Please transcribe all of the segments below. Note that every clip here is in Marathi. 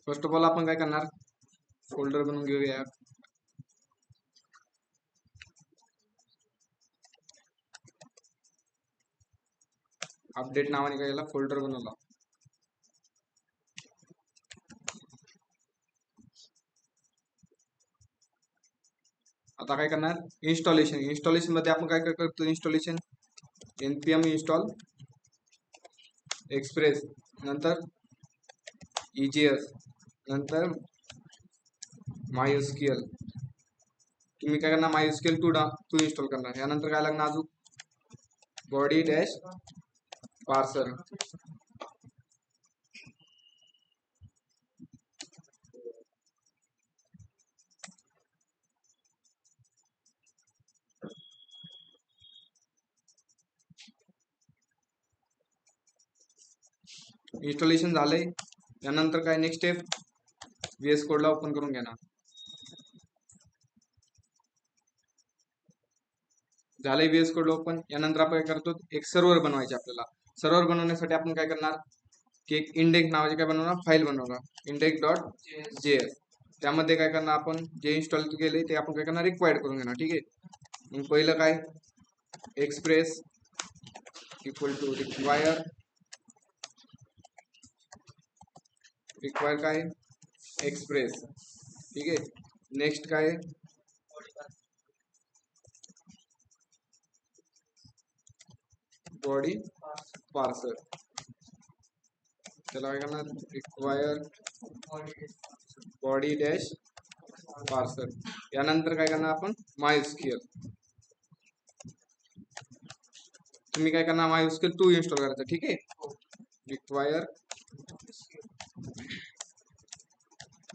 फर्स्ट ऑफ ऑल आपण काय करणार, फोल्डर बनवून घेऊया. अपडेट नावाने काय याला फोल्डर बनवला. आता काय करणार, इन्स्टॉलेशन मध्ये आपण काय काय करतो, इन्स्टॉलेशन npm इन्स्टॉल एक्सप्रेस, नंतर EGS, नंतर MySQL. तुम्ही काय करणार, MySQL टू इन्स्टॉल करणार. यानंतर काय लागणार, अजून बॉडी डॅश पार्सर. इन्स्टॉलेशन झालंय. यानंतर काय नेक्स्ट स्टेप, VS कोडला ओपन करून घेणार. झालंय VS कोड ओपन. यानंतर आपण काय करतो, एक सर्व्हर बनवायचे आपल्याला. सर्व्हर बनवण्यासाठी आपण काय करणार की एक इंडेक्स नावाची काय बनवणार, फाईल बनवणार, index.js. त्यामध्ये काय करणार, आपण जे इन्स्टॉल केले ते आपण काय करणार, रिक्वायर्ड करून घेणार. ठीक आहे. मग पहिलं काय, एक्सप्रेस इक्वल टू रिक्वायर काय एक्सप्रेस. ठीक आहे. नेक्स्ट काय, बॉडी पार्सर. त्याला काय करणार, रिक्वायर बॉडी डॅश पार्सर. यानंतर काय करणार आपण, MySQL. तुम्ही काय करणार, MySQL 2 इन्स्टॉल करायचं. ठीक आहे. Require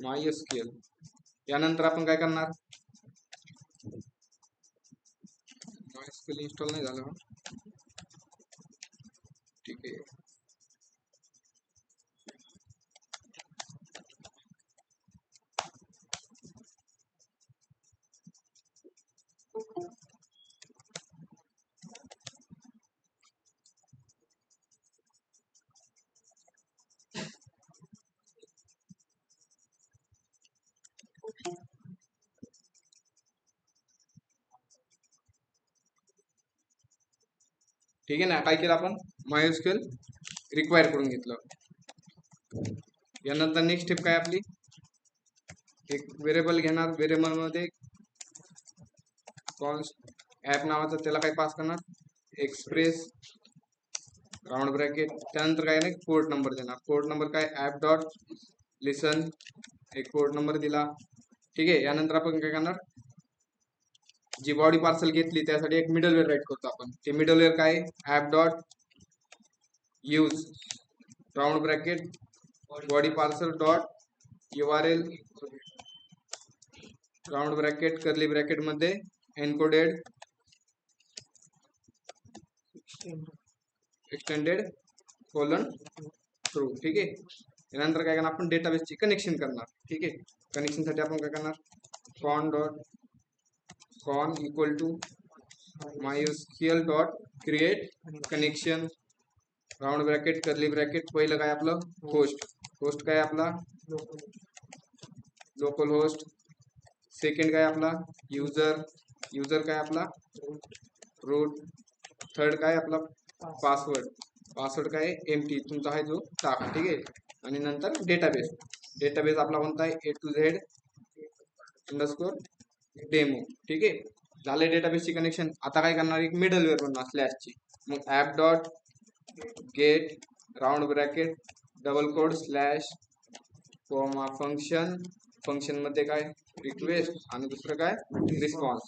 MySQL. यानंतर आपण काय करणार, MySQL इन्स्टॉल नाही झालं. ठीक आहे. ठीक आहे ना. काय केलं आपण, MySQL रिक्वायर करून घेतलं. यानंतर नेक्स्ट स्टेप काय आपली, एक व्हेरिएबल घेणार. व्हेरिएबल मध्ये ऍप नावाचं, त्याला काय पास करणार, एक्सप्रेस राऊंड ब्रॅकेट. त्यानंतर काय नाही, पोर्ट नंबर देणार. पोर्ट नंबर काय, ऍप डॉट लिसन, एक पोर्ट नंबर दिला. ठीक आहे. यानंतर आपण काय करणार, जी बॉडी पार्सल घेतली त्यासाठी एक मिडलवेअर राईट करतो आपण. ते मिडलवेअर काय, app dot use round bracket body parcel dot URL round bracket curly bracket मध्ये एन्कोडेड एक्सटेंडेड कोलन ट्रू. ठीक आहे. यानंतर काय करणार, आपण डेटाबेसची कनेक्शन करणार. ठीक आहे. कनेक्शन साठी आपण काय करणार, con equal to MySQL dot create connection round bracket curly bracket. पहिलं काय आपलं, होस्ट काय आपला लोकल होस्ट. सेकंड काय आपला युजर काय आपला रूट. थर्ड काय आपला पासवर्ड काय एम्प्टी तुमचा आहे जो टाका. ठीक आहे. आणि नंतर डेटाबेस आपला कोणता आहे, A to Z underscore demo. ठीक आहे. झाले डेटाबेसची कनेक्शन. आता काय करणार, एक मिडलवेअर बनवणार स्लॅशची. मग app dot gate round bracket double code slash comma function मध्ये काय रिक्वेस्ट आणि दुसरं काय रिस्पॉन्स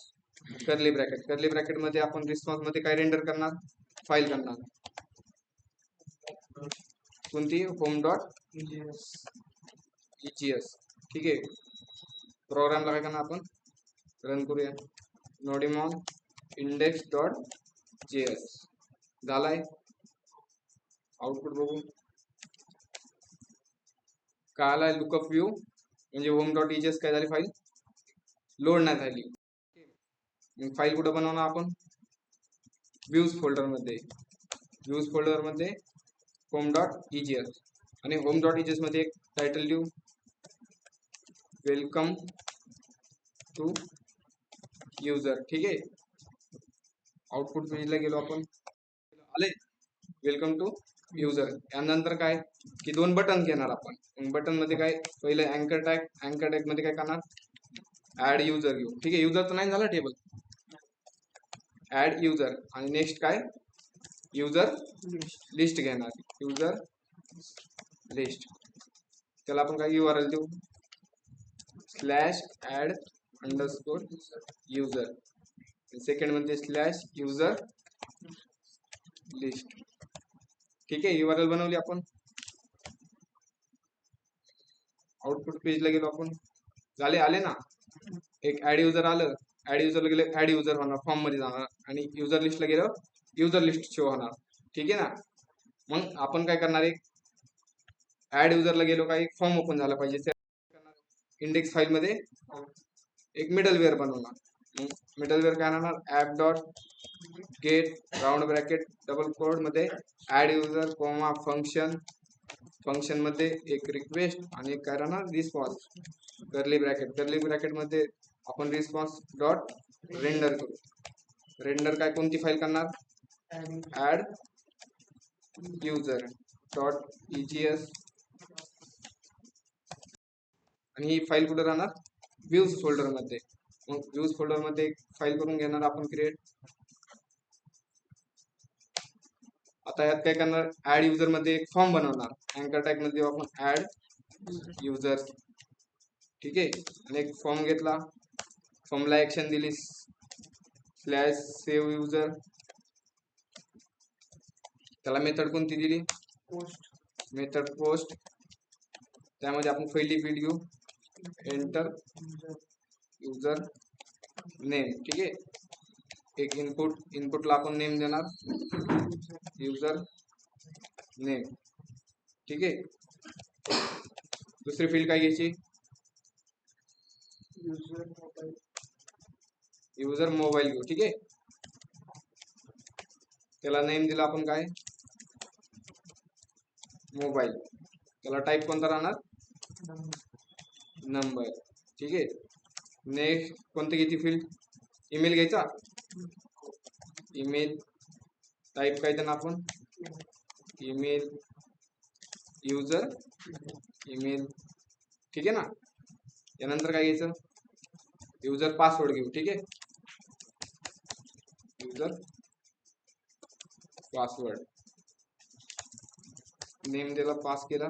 कर्ली ब्रॅकेट मध्ये आपण रिस्पॉन्स मध्ये काय रेंडर करणार, फाईल करणार. कोणती, होम डॉट EGS. ठीक आहे. प्रोग्रामला काय करणार आपण, रन करूया. नोडिमॉन index.js झालाय. आउटपुट बघू काय आलाय, लुकअप व्ह्यू म्हणजे होम डॉट EGS काय झाली फाईल लोड नाही झाली. फाईल कुठं बनवणार आपण? व्ह्यूज फोल्डर मध्ये. व्ह्यूज फोल्डर मध्ये home.egs आणि home.egs मध्ये एक टायटल देऊ, वेलकम टू युजर. ठीक आहे. आउटपुट पेजला गेलो आपण, आले वेलकम टू युजर. यानंतर काय की 2 बटन घेणार आपण. बटन मध्ये काय, पहिलं अँकर टॅग मध्ये काय करणार, ऍड युजर घेऊ. ठीक आहे. युजर तर नाही झाला टेबल, ऍड युजर. आणि नेक्स्ट काय, युजर लिस्ट घेणार, युजर लिस्ट. त्याला आपण काय URL देऊ, /add_user. सेकंड मध्ये /user लिस्ट. ठीक आहे. URL बनवली आपण. आउटपुट पेजला गेलो आपण, झाले, आले ना. एक ऍड युजर आलं, ऍड युजरला गेलं, ऍड युजर होणार, फॉर्म मध्ये जाणार. आणि युजर लिस्टला गेलं, युजर लिस्ट शो होणार. ठीक आहे ना. मग आपण काय करणार, एक ऍड युजरला गेलो का, एक फॉर्म ओपन झाला पाहिजे. इंडेक्स फाईल मध्ये एक मिडलवेअर बनवणार. मिडलवेअर काय आणणार, app.get round bracket double quote मध्ये add user comma function. Function मध्ये एक रिक्वेस्ट आणि एक काय राहणार, रिस्पॉन्स. कर्ली ब्रॅकेट मध्ये आपण रिस्पॉन्स डॉट रेंडर करू. रेंडर काय, कोणती फाईल करणार, ऍड युजर डॉट egs. आणि ही फाईल कुठे राहणार, व्ह्यूज फोल्डर मध्ये. मग व्ह्यूज फोल्डर मध्ये एक फाईल करून घेणार आपण क्रिएट. आता यात काय करणार, ऍड युजर मध्ये एक फॉर्म बनवणार. अँकर टॅग मध्ये आपण ऍड युजर. ठीक आहे. आणि एक फॉर्म घेतला, फॉर्मला ऍक्शन दिली /save user. त्याला मेथड कोणती दिली, मेथड पोस्ट. त्यामध्ये आपण पहिली फील्ड घेऊ, एंटर युजर नेम. ठीक आहे. एक इनपुटला आपण नेम देणार, युजर नेम. ठीक आहे. दुसरी फील्ड काय घ्यायची, युजर मोबाईल घेऊ. ठीक आहे. त्याला नेम दिला आपण काय, मोबाईल. त्याला टाईप कोणता राहणार, नंबर. ठीक आहे. नेक्स्ट कोणती घ्यायची फील्ड, ईमेल घ्यायचा. ईमेल टाईप काय देणार आपण, ईमेल युजर ईमेल. ठीक आहे ना. यानंतर काय घ्यायचं, युजर पासवर्ड घेऊ. ठीक आहे. युजर पासवर्ड, नेम दिला, पास केला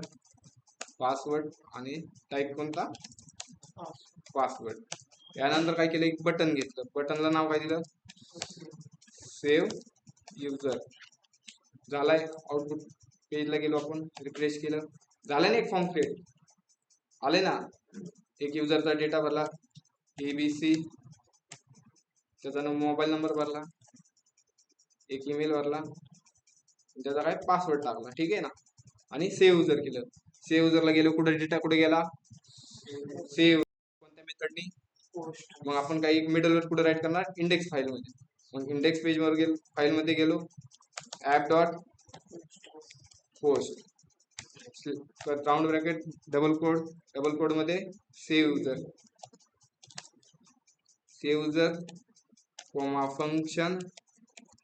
पासवर्ड आणि टाईप कोणता, पासवर्ड. यानंतर काय केलं, एक बटन घेतलं. बटनला नाव काय दिलं, सेव्ह युजर. झालाय. आउटपुट पेजला गेलो आपण, रिफ्रेश केलं, झालं ना. एक फॉर्म क्रिएट, आले ना. एक युजरचा डेटा भरला, ABC. त्याचा मोबाईल नंबर भरला, एक ईमेल भरला, त्याचा काय पासवर्ड टाकला. ठीक आहे ना. आणि सेव्ह युजर केलं. सेव्ह युजरला गेलो, कुठे डेटा कुठे गेला, सेव्ह. कोणत्या मेथडनी, मग आपण काही एक मिडलवेअर कुठे राईट करणार, इंडेक्स फाईल मध्ये. मग इंडेक्स पेज वर गेलो, फाईल मध्ये गेलो, app.post round bracket double quote मध्ये सेव्ह युजर कोमा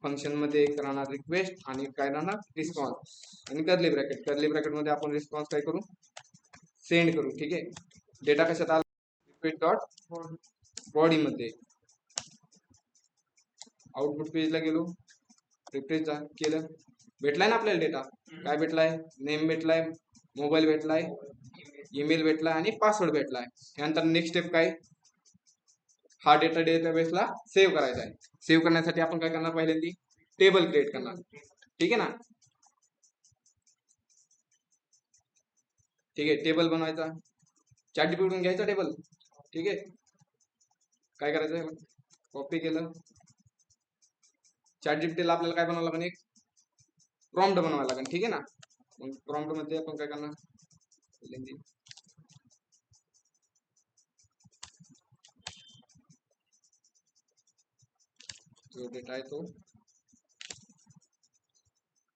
फंक्शन मध्ये एक राहणार रिक्वेस्ट आणि काय राहणार, रिस्पॉन्स. आणि कर्ली ब्रॅकेट मध्ये आपण रिस्पॉन्स काय करू, सेंड करू. ठीक आहे. डेटा कशात आला, रिक्वेस्ट डॉट बॉडी मध्ये. आउटपुट पेजला गेलो, रिफ्रेश केलं, भेटलाय ना आपल्याला डेटा. काय भेटलाय, नेम भेटलाय, मोबाईल भेटलाय, ईमेल भेटलाय आणि पासवर्ड भेटलाय. यानंतर नेक्स्ट स्टेप काय, हा डेटा डेटाबेसला सेव्ह करायचा आहे. सेव्ह करण्यासाठी आपण काय करणार, पहिल्यांदा टेबल क्रिएट करणार. ठीक आहे ना. ठीक आहे. टेबल बनवायचा, ChatGPT कडून घ्यायचा टेबल. ठीक आहे. काय करायचं, कॉपी केलं. ChatGPT ला आपल्याला काय बनवावं लागेल, एक प्रॉम्प्ट बनवायला लागेल. ठीक आहे ना. मग प्रॉम्प्ट मध्ये आपण काय करणार, जो डेटा आहे तो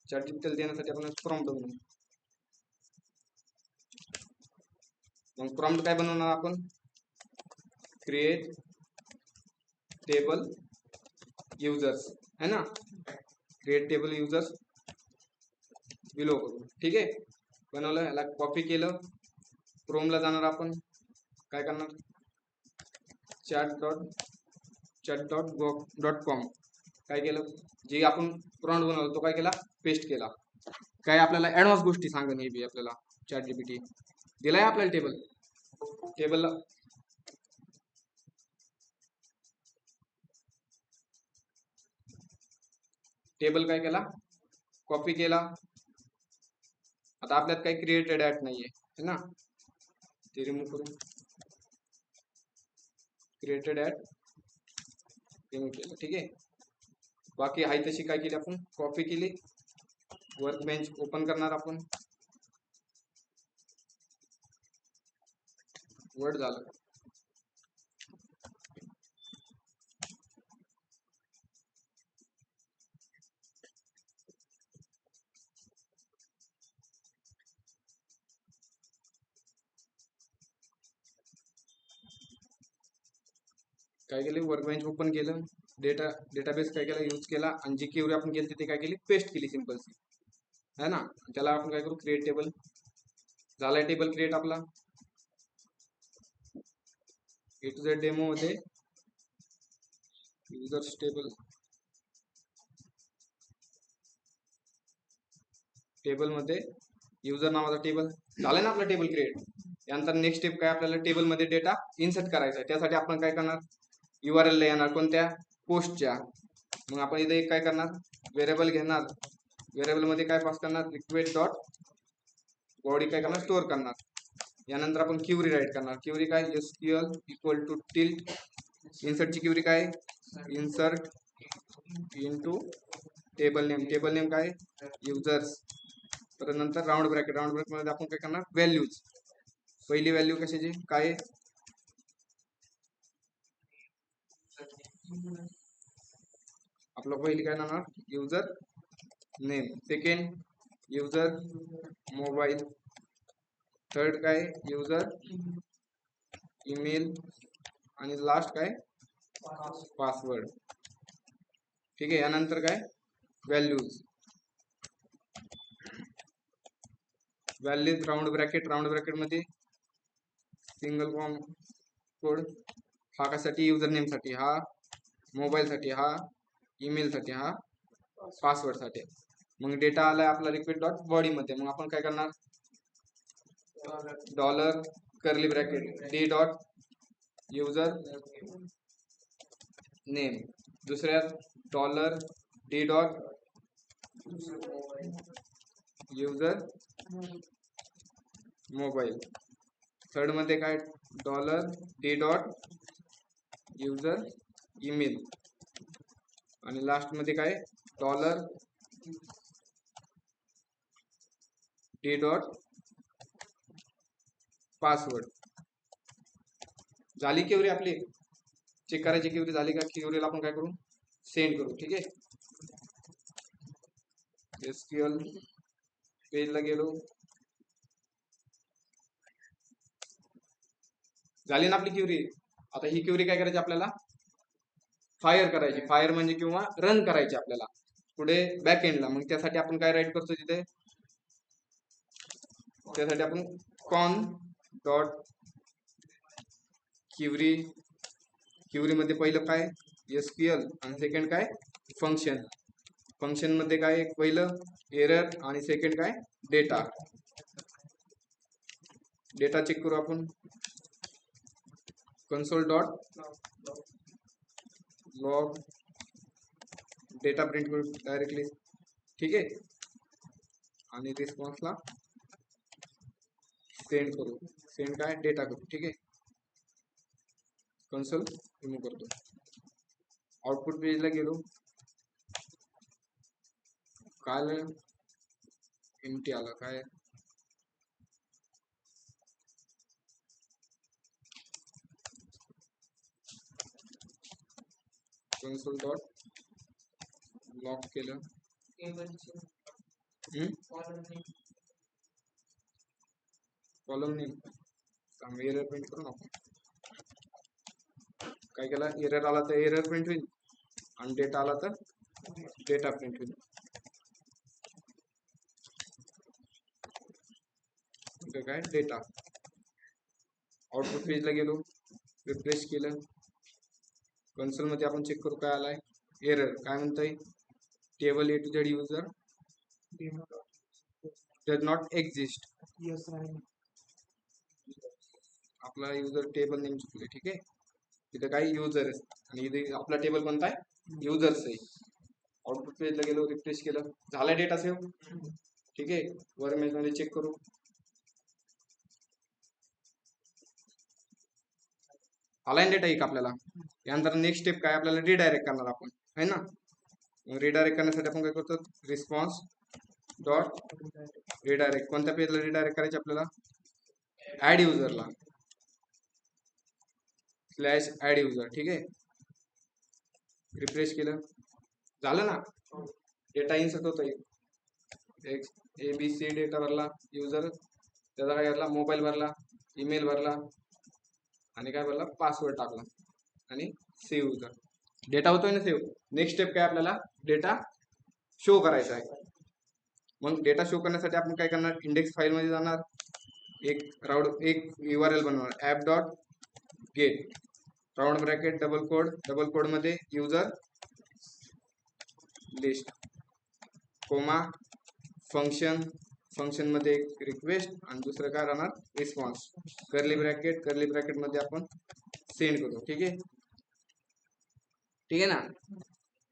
ChatGPT देण्यासाठी आपण प्रॉम्प्ट बनवू. मग प्रॉम्प्ट काय बनवणार आपण? क्रिएट टेबल युजर्स है ना, क्रिएट टेबल युजर्स बिलो करू. ठीक आहे, बनवलं. याला कॉपी केलं, क्रोमला जाणार आपण, काय करणार, chat.com काय केलं, जे आपण प्रॉम्प्ट बनवलं तो काय केला, पेस्ट केला. काय आपल्याला ऍडव्हान्स गोष्टी सांगन हे बी आपल्याला ChatGPT दिलाय आपल्याला टेबलला टेबल काय केला, कॉपी केला. आता आपल्यात काही क्रिएटेड ऍट नाहीये है ना, ते रिमूव्ह करून क्रिएटेड ऍट रिमूव्ह केलं. ठीक आहे, बाकी आहे तशी काय केली आपण, कॉपी केली, वर्क बेंच ओपन करणार आपण, वर्ड झालं. काय केले, वर्क बेंच ओपन केलं, डेटाबेस काय केला, यूज केला, आणि जी क्वेरी आपण केली ते काय केली, पेस्ट केली सिंपल सी है ना. त्याला आपण काय करू, क्रिएट टेबल. झालाय टेबल क्रिएट आपला. A to Z डेमो मध्ये युजर्स टेबल, टेबल मध्ये युजर नावाचा टेबल झालाय ना आपला टेबल क्रिएट. यानंतर नेक्स्ट स्टेप काय, आपल्याला टेबल मध्ये डेटा इन्सर्ट करायचा आहे. त्यासाठी आपण काय करणार, URL ला येणार, कोणत्या, पोस्टच्या. मग आपण इथे काय करणार, व्हेरिएबल घेणार, व्हेरिएबल मध्ये काय पास करणार, रिक्वेस्ट डॉट बॉडी काय करणार, स्टोअर करणार. यानंतर आपण क्वेरी राईट करणार. क्वेरी काय, SQL इक्वल टू टिल्ट, इन्सर्टची क्वेरी काय, insert into table name, table name काय, युजर्स. तर नंतर राऊंड ब्रॅकेट, राऊंड ब्रॅकेट मध्ये आपण काय करणार, व्हॅल्यूज. पहिली व्हॅल्यू कशाची, काय, आपलं पहिली काय राहणार, user name. Second user mobile. Third काय, युजर ईमेल. आणि लास्ट काय, पासवर्ड. ठीक आहे, यानंतर काय, values. Values round bracket, round bracket मध्ये सिंगल फॉर्म कोड. हा कशासाठी, युजर नेम साठी, हा मोबाईल साठी, हा ईमेल साठी, हा पासवर्ड साठी. मग डेटा आलाय आपला रिक्वेस्ट डॉट बॉडी मध्ये. मग आपण काय करणार, dollar curly bracket D dot user name. दुसऱ्यात dollar D dot user mobile. Third मध्ये काय, dollar D dot user email. आणि लास्ट मध्ये काय, डॉलर डी डॉट पासवर्ड. झाली क्वेरी आपली, चेक करायची क्वेरी झाली का, क्वेरीला आपण काय करू, सेंड करू. ठीक आहे, SQL पेजला गेलो, झाली ना आपली क्वेरी. आता ही क्वेरी काय करायची आपल्याला, फायर करायची. फायर म्हणजे किंवा रन करायची आपल्याला पुढे बॅक एंडला. मग त्यासाठी आपण काय राईट करतो तिथे, त्यासाठी आपण कॉन डॉट क्वेरी. क्वेरी मध्ये पहिलं काय, SQL, आणि सेकंड काय, फंक्शन. फंक्शन मध्ये काय, पहिलं एरर, आणि सेकंड काय, डेटा. डेटा चेक करू आपण, console dot log data print करू डायरेक्टली. ठीक आहे, आणि रिस्पॉन्सला सेंड करू, सेंड काय, डेटा करू. ठीक आहे, कन्सोल रिमूव्ह करतो. आउटपुट पेजला गेलो, काय एम्प्टी आला, काय console dot लॉक केलं. कॉलम नेम एरर प्रिंट करू आपण. काय केलं, एरर आला तर एरर प्रिंट होईल आणि डेटा आला तर डेटा प्रिंट होईल. काय डेटा. आउटपुट पेजला गेलो, रिफ्रेश केलं, कन्सोल मध्ये आपण चेक करू काय आलाय. एरर काय म्हणतंय, table A to Z user does not exist. आपला युजर टेबल नेम चुकले. ठीक आहे, इथं काय युजर आणि इथे आपला टेबल कोणता आहे, युजर्स आहे. आउटपुट पेजला गेलो, रिफ्रेश केलं, झाला डेटा सेव्ह. ठीक आहे, वर इमेज मध्ये चेक करू. आलाय डेटा एक आपल्याला. यानंतर नेक्स्ट स्टेप काय, आपल्याला रिडायरेक्ट करणार आपण, है ना. रिडायरेक्ट करण्यासाठी आपण काय करतो, रिस्पॉन्स डॉट रिडायरेक्ट. कोणत्या पेजला रिडायरेक्ट करायचे आपल्याला, ऍड युजरला, स्लॅश ऍड युजर. ठीक आहे, रिफ्रेश केलं, झालं ना, डेटा इन्सर्ट होतोय. ABC डेटा भरला, युजर त्याचा काय भरला, मोबाईल भरला, ईमेल भरला आणि काय भरला, पासवर्ड टाकला आणि सेव्ह युजर. डेटा होतोय ना सेव्ह. नेक्स्ट स्टेप काय, आपल्याला डेटा शो करायचा आहे. मग डेटा शो करण्यासाठी आपण काय करणार, इंडेक्स फाईल मध्ये जाणार, एक URL बनवणार, app dot gate round bracket double quote मध्ये युजर लिस्ट कोमा फंक्शन मध्ये एक रिक्वेस्ट आणि दुसरं काय राहणार, रिस्पॉन्स कर्ली ब्रॅकेट मध्ये आपण सेंड करू. ठीक आहे ना.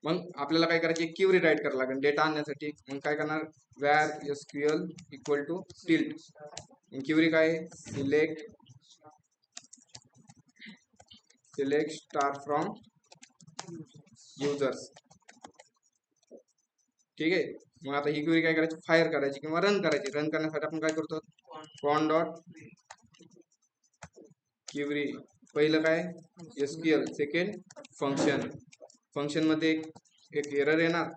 मग आपल्याला काय करायची, क्युरी राईट करावं लागेल डेटा आणण्यासाठी. मग काय करणार, var SQL equal to tilt. Query काय, सिलेक्ट स्टार फ्रॉम युजर्स. ठीक आहे, मग आता ही क्युरी काय करायची, फायर करायची किंवा रन करायची. रन करण्यासाठी आपण काय करतो, कॉन डॉट क्युरी. पहिलं काय SQL, सेकंड फंक्शन मध्ये एक एरर येणार,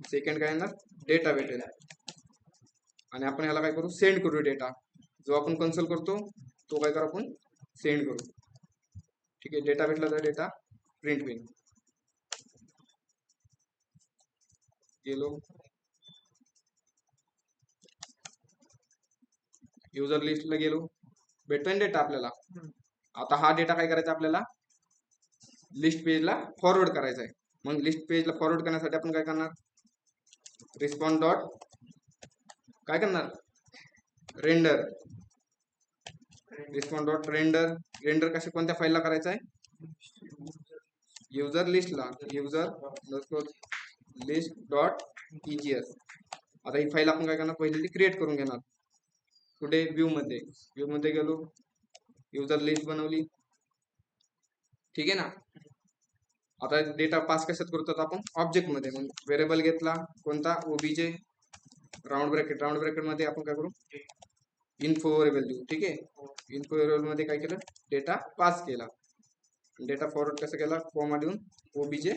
सेकंड काय येणार, डेटा भेटेल आणि आपण याला काय करू, सेंड करू डेटा. जो आपण कन्सोल करतो तो काय करू, आपण सेंड करू. ठीक आहे, डेटा भेटला तर डेटा प्रिंट होईल. गेलो, युजर लिस्टला गेलो, भेटतोय डेटा आपल्याला. आता हा डेटा काय करायचा, आपल्याला लिस्ट पेजला फॉरवर्ड करायचा आहे. मग लिस्ट पेजला फॉरवर्ड करण्यासाठी आपण काय करणार, रिस्पॉन्स डॉट काय करणार, रेंडर. रिस्पॉन्स डॉट रेंडर कशा कोणत्या फाईलला करायचा आहे, युजर लिस्टला, युजर लिस्ट डॉट EGS. आता ही फाईल आपण काय करणार, पहिले ती क्रिएट करून घेणार. पुढे व्ह्यू मध्ये गेलो, युजर लिस्ट बनवली. ठीक आहे ना. आता डेटा पास कशात करतो आपण, ऑब्जेक्ट मध्ये. मग व्हेरिएबल घेतला कोणता, OBJ राऊंड ब्रॅकेट मध्ये आपण काय करू, इन्फो व्हेरिएबल देऊ. ठीक आहे, इन्फो व्हेरिएबल मध्ये काय केलं, डेटा पास केला. डेटा फॉरवर्ड कसं केला, कॉमा देऊन OBJ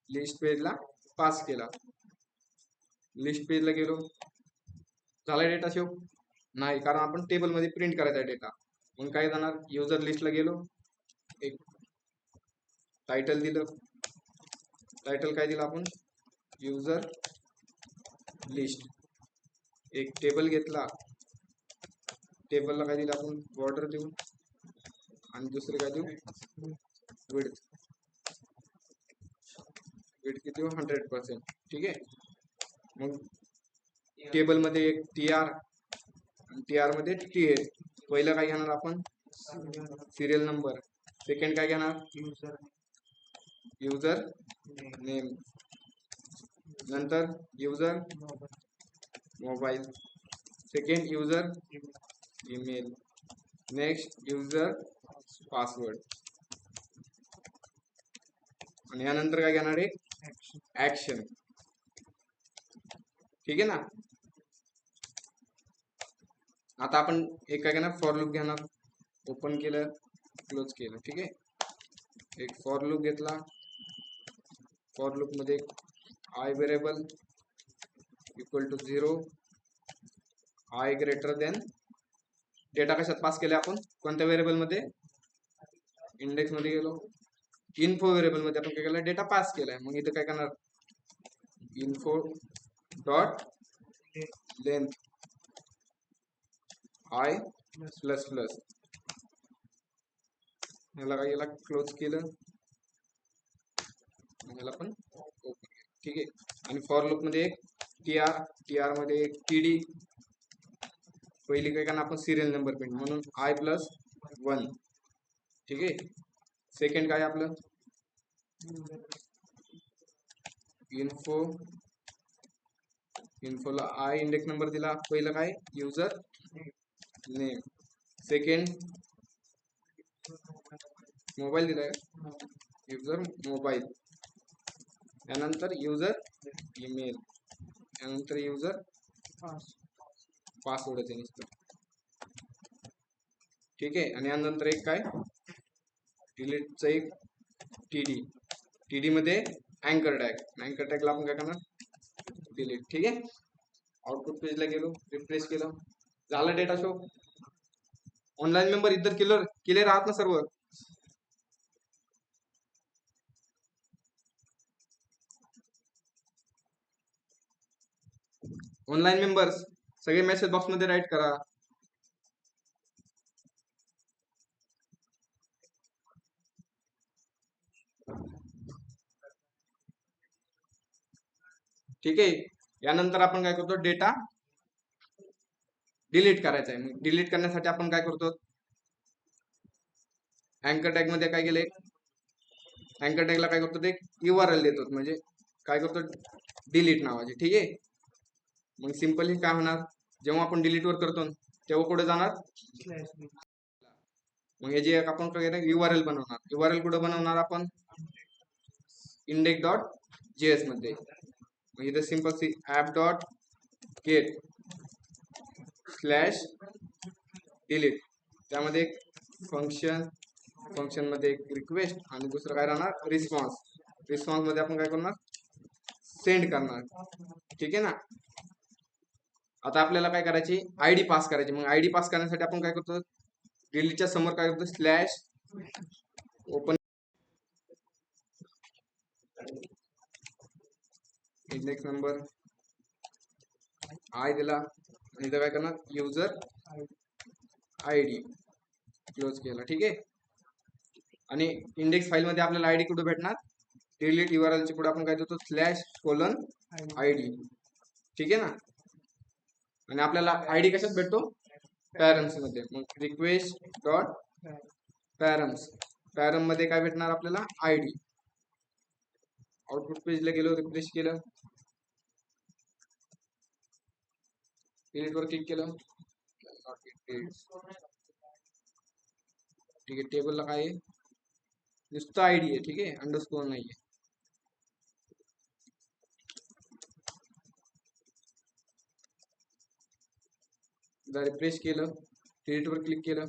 लिस्ट पेजला पास केला. लिस्ट पेजला गेलो, झाला डेटा सेव्ह नाही, कारण आपण टेबल मध्ये प्रिंट करायचा आहे डेटा. मग काय जाणार, युजर लिस्टला गेलो, एक टायटल दिलं. टायटल काय दिलं आपण, युजर लिस्ट. एक टेबल घेतला, टेबलला काय दिलं आपण, बॉर्डर देऊ आणि दुसरे काय देऊ, विड्थ किती देऊ, 100%. ठीक आहे, मग टेबल मध्ये एक TR मध्ये TS. पहिलं काय घेणार आपण, सिरियल नंबर. सेकंड काय घेणार, युजर नेम. नंतर user mobile. Second user email. Next user password. आणि यानंतर काय घेणार आहे, ऍक्शन. ठीक आहे ना. आता आपण एक काय घेणार, फॉर लूप घेणार. ओपन केलं, क्लोज केलं. ठीक आहे, एक फॉर लूप घेतला. फॉर लूप मध्ये I variable equal to 0, I greater than data कशात पास केला आपण, कोणत्या व्हेरिएबल मध्ये, इंडेक्स मध्ये गेलो, इन्फो व्हेरिएबल मध्ये आपण काय केलं, डेटा पास केलाय. मग इथे काय करणार, info dot length I plus plus, याला काय, याला क्लोज केलं, याला पण ओपन केलं. ठीक आहे. आणि फॉर लूप मध्ये एक टी आर मध्ये एक टीडी, पहिली काय करणार आपण, सिरियल नंबर प्रिंट म्हणून आय प्लस 1. ठीक आहे. सेकंड काय आपलं, इन्फोला आय इंडेक्स नंबर दिला, पहिलं काय, युजर नेम, सेकंड मोबाईल दिलाय, युजर मोबाईल, यानंतर युजर ईमेल, यानंतर युजर पासवर्ड नुसतं. ठीक आहे. आणि यानंतर एक काय, डिलीटचं एक टीडी मध्ये अँकर टॅगला आपण काय करणार, डिलीट. ठीक आहे. आउटपुट पेजला गेलो, रिफ्रेश केलं, झाला डेटा शो. ऑनलाईन मेंबर इतर क्लिअर आहात ना सर्व, ऑनलाईन मेंबर्स सगळे मेसेज बॉक्स मध्ये राईट करा. ठीक आहे. यानंतर आपण काय करतो, डेटा डिलीट करायचा आहे. मग डिलीट करण्यासाठी आपण काय करतो, अँकर टॅग मध्ये काय केले, अँकर टॅगला काय करतो, एक URL देतो, म्हणजे काय करतो, डिलीट नावाचे. ठीक आहे. मग सिंपली काय होणार, जेव्हा आपण डिलीट वर करतो तेव्हा कुठे जाणार, मग हे जे आपण काय URL बनवणार, URL कुठे बनवणार आपण, index.js मध्ये. मग इथे सिंपल app.get /delete, त्यामध्ये एक फंक्शन मध्ये एक रिक्वेस्ट आणि दुसरं काय राहणार, रिस्पॉन्स मध्ये आपण काय करणार, सेंड करणार. ठीक आहे ना. आता आपल्याला काय करायची, आयडी पास करायची. मग आयडी पास करण्यासाठी आपण काय करतो, डिलीटच्या समोर काय करतो, /open इंडेक्स नंबर आय दिला, आणि इथं काय करणार, युजर आयडी क्लोज केला. ठीक आहे. आणि इंडेक्स फाईल मध्ये आपल्याला आयडी कुठे भेटणार, डिलीट URL ची पुढे आपण काय देतो, /ID. ठीक आहे ना. आणि आपल्याला आयडी कशात भेटतो, पॅरम्स मध्ये. मग रिक्वेस्ट डॉट पॅरम मध्ये काय भेटणार आपल्याला, आयडी. आउटपुट पेजला गेलो, रिफ्रेश केलं, डिलीट वर क्लिक केलं, ठीक आहे. टेबलला काय आहे, नुसतं आयडी आहे. ठीक आहे, अंडरस्कोर नाहीये. रिफ्रेश केलं, डिलीट वर क्लिक केलं,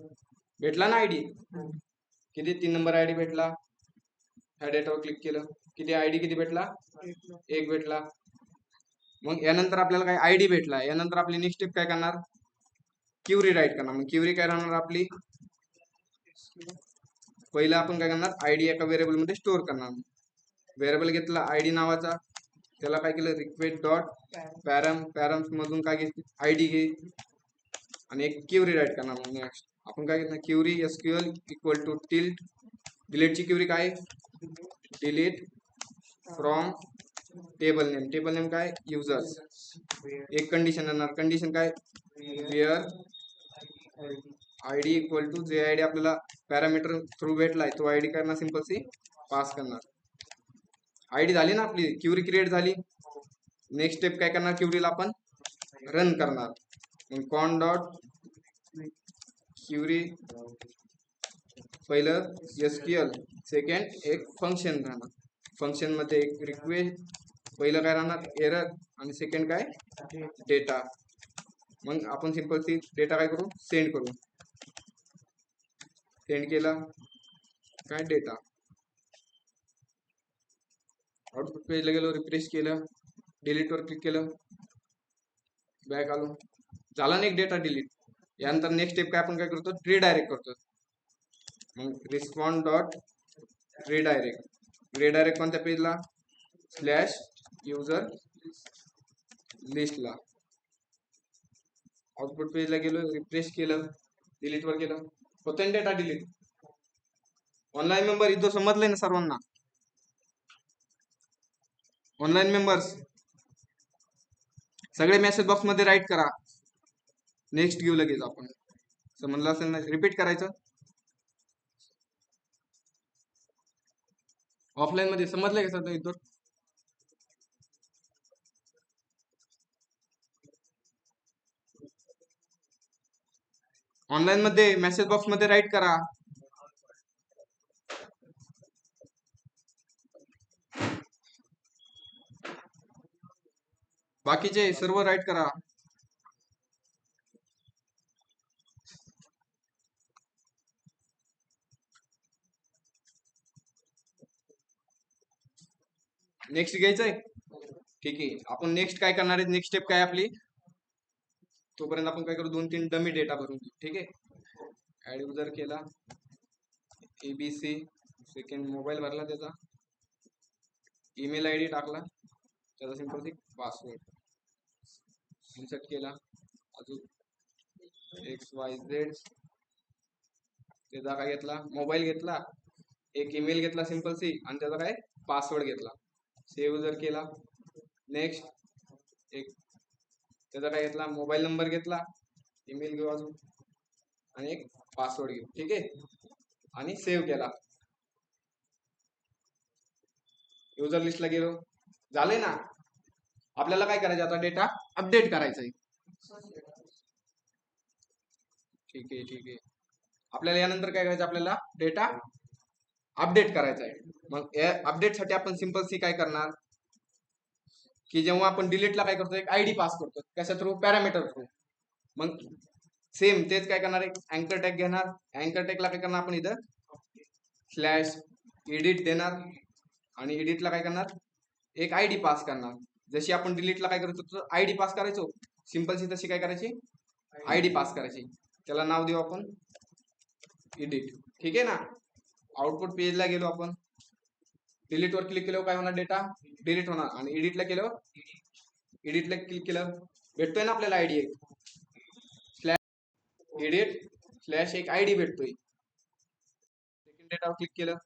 भेटला ना आयडी, किती, 3 नंबर आयडी भेटला. ह्या डेटावर क्लिक केलं, किती आयडी किती भेटला, 1 भेटला. मग यानंतर आपल्याला काय आयडी भेटला, यानंतर आपली नेक्स्ट स्टेप काय करणार, क्युरी राईट करणार. मग क्युरी काय राहणार आपली, पहिला आपण काय करणार, आयडी एका व्हेरिएबल मध्ये स्टोअर करणार. व्हेरिएबल घेतला आयडी नावाचा, त्याला काय केलं, रिक्वेस्ट डॉट पॅरम्स मधून काय घेतली, आयडी घे, आणि एक क्युरी राईट करणार. मग नेक्स्ट आपण काय घेतलं, query SQL equal to tilt, डिलीटची क्युरी काय, डिलीट फ्रॉम टेबल नेम काय, युजर्स. एक कंडिशन येणार, कंडिशन काय, वेअर आयडी इक्वल टू जे आयडी आपल्याला पॅरामीटर थ्रू भेटलाय तो आयडी करणार, सिंपल सी पास करणार. आयडी झाली ना आपली, क्युरी क्रिएट झाली. नेक्स्ट स्टेप काय करणार, क्युरीला आपण रन करणार. मग कॉन डॉट क्युरी, पहिलं SQL, सेकंड एक फंक्शन राहणार, फंक्शन मध्ये एक रिक्वेस्ट, पहिलं काय राहणार, एरर, आणि सेकंड काय, डेटा. मग आपण सिंपल सी डेटा काय करू, सेंड करू. सेंड केला, काय डेटा, आउटपुट पेजला गेलो, रिफ्रेश केलं, डिलीटवर क्लिक केलं, बॅक आलो, झाला नाही डेटा डिलीट. यानंतर नेक्स्ट स्टेप काय आपण काय करतो, रिडायरेक्ट करतो. मग रिस्पॉन्ड डॉट रिडायरेक्ट कोणत्या पेजला, स्लॅश युजर लिस्टला. आउटपुट पेजला गेलो, रिफ्रेश केलं, डिलीटवर केलं, होतं डेटा डिलीट. ऑनलाईन मेंबर इथं समजलंय ना सर्वांना? ऑनलाईन मेंबर्स सगळे मेसेज बॉक्स मध्ये राईट करा. नेक्स्ट घेऊ लगेच आपण. समजलं असेल ना, रिपीट करायचं. ऑफलाईन मध्ये समजलंय का सर इथं? ऑनलाईन मध्ये मेसेज बॉक्स मध्ये राईट करा. बाकीचे सर्व राईट करा. नेक्स्ट घ्यायचंय, ठीक आहे. आपण नेक्स्ट काय करणार आहे, नेक्स्ट स्टेप काय आपली, तोपर्यंत आपण काय करू, 2-3 डमी डेटा भरून घेऊ. ठीक आहे. ऍड युजर केला, ABC, सेकंड मोबाईल भरला, त्याचा ईमेल ID टाकला, त्याचा सिंपल पासवर्ड इन्सर्ट केला, अजून XYZ, त्याचा काय घेतला, मोबाईल घेतला, एक ईमेल घेतला सिंपल सी, आणि त्याचा काय पासवर्ड घेतला, सेव्ह जर केला. नेक्स्ट एक त्याचा काय घेतला, मोबाईल नंबर घेतला, ईमेल घेऊ अजून, आणि एक पासवर्ड घेऊ. ठीक आहे, आणि सेव्ह केला. युजर लिस्टला गेलो, झाले ना. आपल्याला काय करायचं आता, डेटा अपडेट करायचा आहे. ठीक आहे. आपल्याला यानंतर काय करायचं, आपल्याला डेटा अपडेट करायचा आहे. मग या अपडेट साठी आपण सिंपल सी काय करणार, की जेव्हा आपण डिलीटला काय करतो, एक ID पास करतो, कशा थ्रू, पॅरामीटर थ्रू. मग सेम तेच काय करणार, एक अँकर टॅग घेणार, अँकर टॅगला काय करणार आपण इथं स्लॅश एडिट देणार, आणि एडिटला काय करणार, एक ID पास करणार. जशी आपण डिलीटला काय करतो, ID पास करायचो, सिंपल सी तशी काय करायची, ID पास करायची. त्याला नाव देऊ आपण एडिट. ठीक आहे ना. आउटपुट पेजला गेलो आपण, डिलीटवर क्लिक केल्यावर काय होणार, डेटा डिलीट होणार, आणि एडिटला क्लिक केलं, भेटतोय ना आपल्याला ID एक स्लॅश एडिट स्लॅश एक ID भेटतोय. सेकंड डेटावर क्लिक केलं,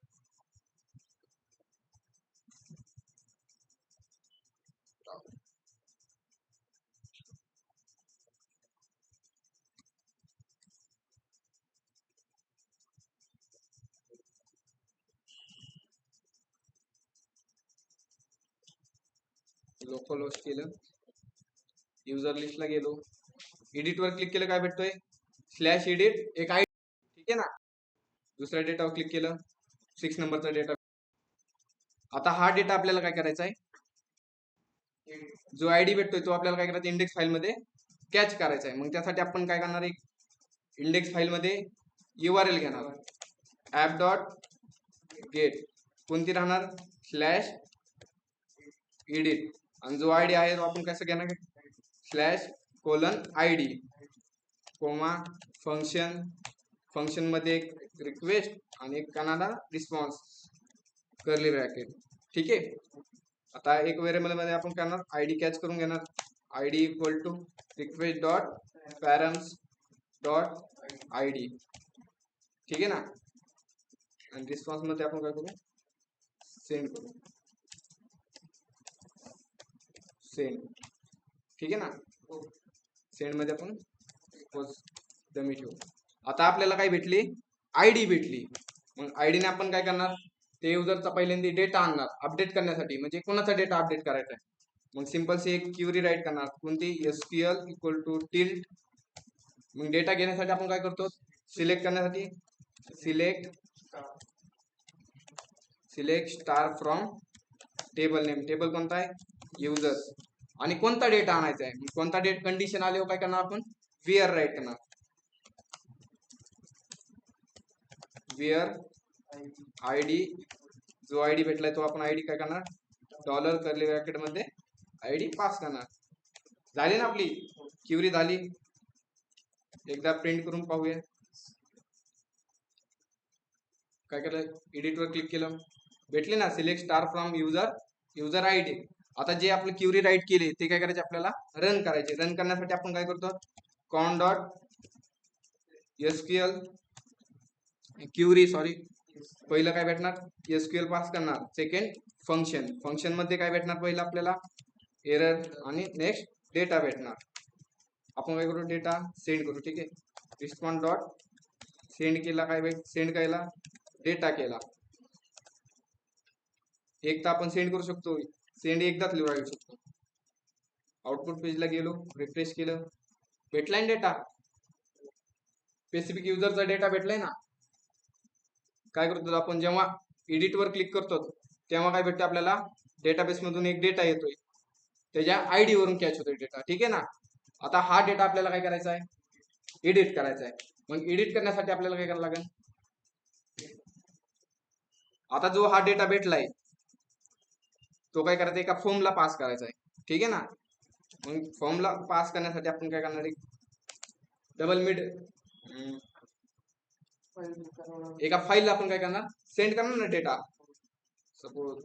लोकल होस्ट केलं, युजर लिस्टला गेलो, एडिटवर क्लिक केलं, काय भेटतोय, स्लॅश एडिट एक ID. ठीक आहे ना. दुसऱ्या डेटावर क्लिक केलं, 6 नंबरचा डेटा. आता हा डेटा आपल्याला काय करायचा आहे, जो ID भेटतोय तो आपल्याला काय करायचा, इंडेक्स फाईल मध्ये कॅच करायचा आहे. मग त्यासाठी आपण काय करणार, एक इंडेक्स फाईल मध्ये URL घेणार, app.get, कोणती राहणार, स्लॅश एडिट, आणि जो ID आहे तो आपण कसं घेणार, स्लॅश :ID, कोमा फंक्शन मध्ये एक रिक्वेस्ट आणि एक कानाडा रिस्पॉन्स, कर्ली ब्रॅकेट. ठीक आहे. आता एक व्हेरिएबल मध्ये आपण करणार, ID कॅच करून घेणार, ID equal to request dot params dot ID. ठीक आहे ना. आणि रिस्पॉन्स मध्ये आपण काय करू, सेंड करू, सेंड. ठीक आहे ना. सेंड मध्ये आपण डमी ठेवू. आता आपल्याला काय भेटली, ID भेटली. मग ID ने आपण काय करणार, ते युजरचा पहिल्यांदा डेटा आणणार अपडेट करण्यासाठी, म्हणजे कोणाचा डेटा अपडेट करायचा आहे. मग सिंपल सी एक क्वेरी राईट करणार, कोणती, SQL इक्वल टू टिल्ट. मग डेटा घेण्यासाठी आपण काय करतो, सिलेक्ट करण्यासाठी select star from table name, table कोणता आहे, युजर, आणि कोणता डेटा आणायचा आहे, कोणता डेट कंडिशन आले हो काय करणार आपण, वेअर राईट करणार, वेअर ID, जो ID भेटलाय तो आपण ID काय करणार, डॉलर कर्ली ब्रॅकेट मध्ये आयडी पास करणार. झाली ना आपली क्युरी झाली. एकदा प्रिंट करून पाहूया. काय केलं, एडिट वर क्लिक केलं, भेटले ना select star from user ID. आता जे आपलं क्युरी राईट केली ते काय करायचे, आपल्याला रन करायचे. रन करण्यासाठी आपण काय करतो, कॉन डॉट एसक्यूएल क्युरी पहिलं काय भेटणार, एसक्यूएल पास करणार. सेकंड फंक्शन मध्ये काय भेटणार, पहिलं आपल्याला एरर आणि नेक्स्ट डेटा भेटणार. आपण काय करू, डेटा सेंड करू. ठीक आहे, रिस्पॉन्ड डॉट सेंड केला, काय सेंड केला, डेटा केला. एक तर आपण सेंड करू शकतो, सेंड एकदाच लिहू शकतो. आउटपुट पेजला गेलो, रिफ्रेश केलं, भेटलाय डेटा, स्पेसिफिक युजरचा डेटा भेटलाय ना. काय करतो आपण, जेव्हा एडिट वर क्लिक करतो तेव्हा काय भेटतं आपल्याला, डेटाबेस मधून एक डेटा येतोय, त्याच्या आयडी वरून कॅच होतोय डेटा. ठीक आहे ना. आता हा डेटा आपल्याला काय करायचा आहे, एडिट करायचा आहे. मग एडिट करण्यासाठी आपल्याला काय करायला लागेल, आता जो हा डेटा भेटलाय तो काय करायचा, एका फॉर्मला पास करायचा आहे. ठीक आहे ना. मग फॉर्मला पास करण्यासाठी आपण काय करणार आहे, डबल मिड एका फाईलला आपण काय करणार, सेंड करणार ना डेटा. सपोज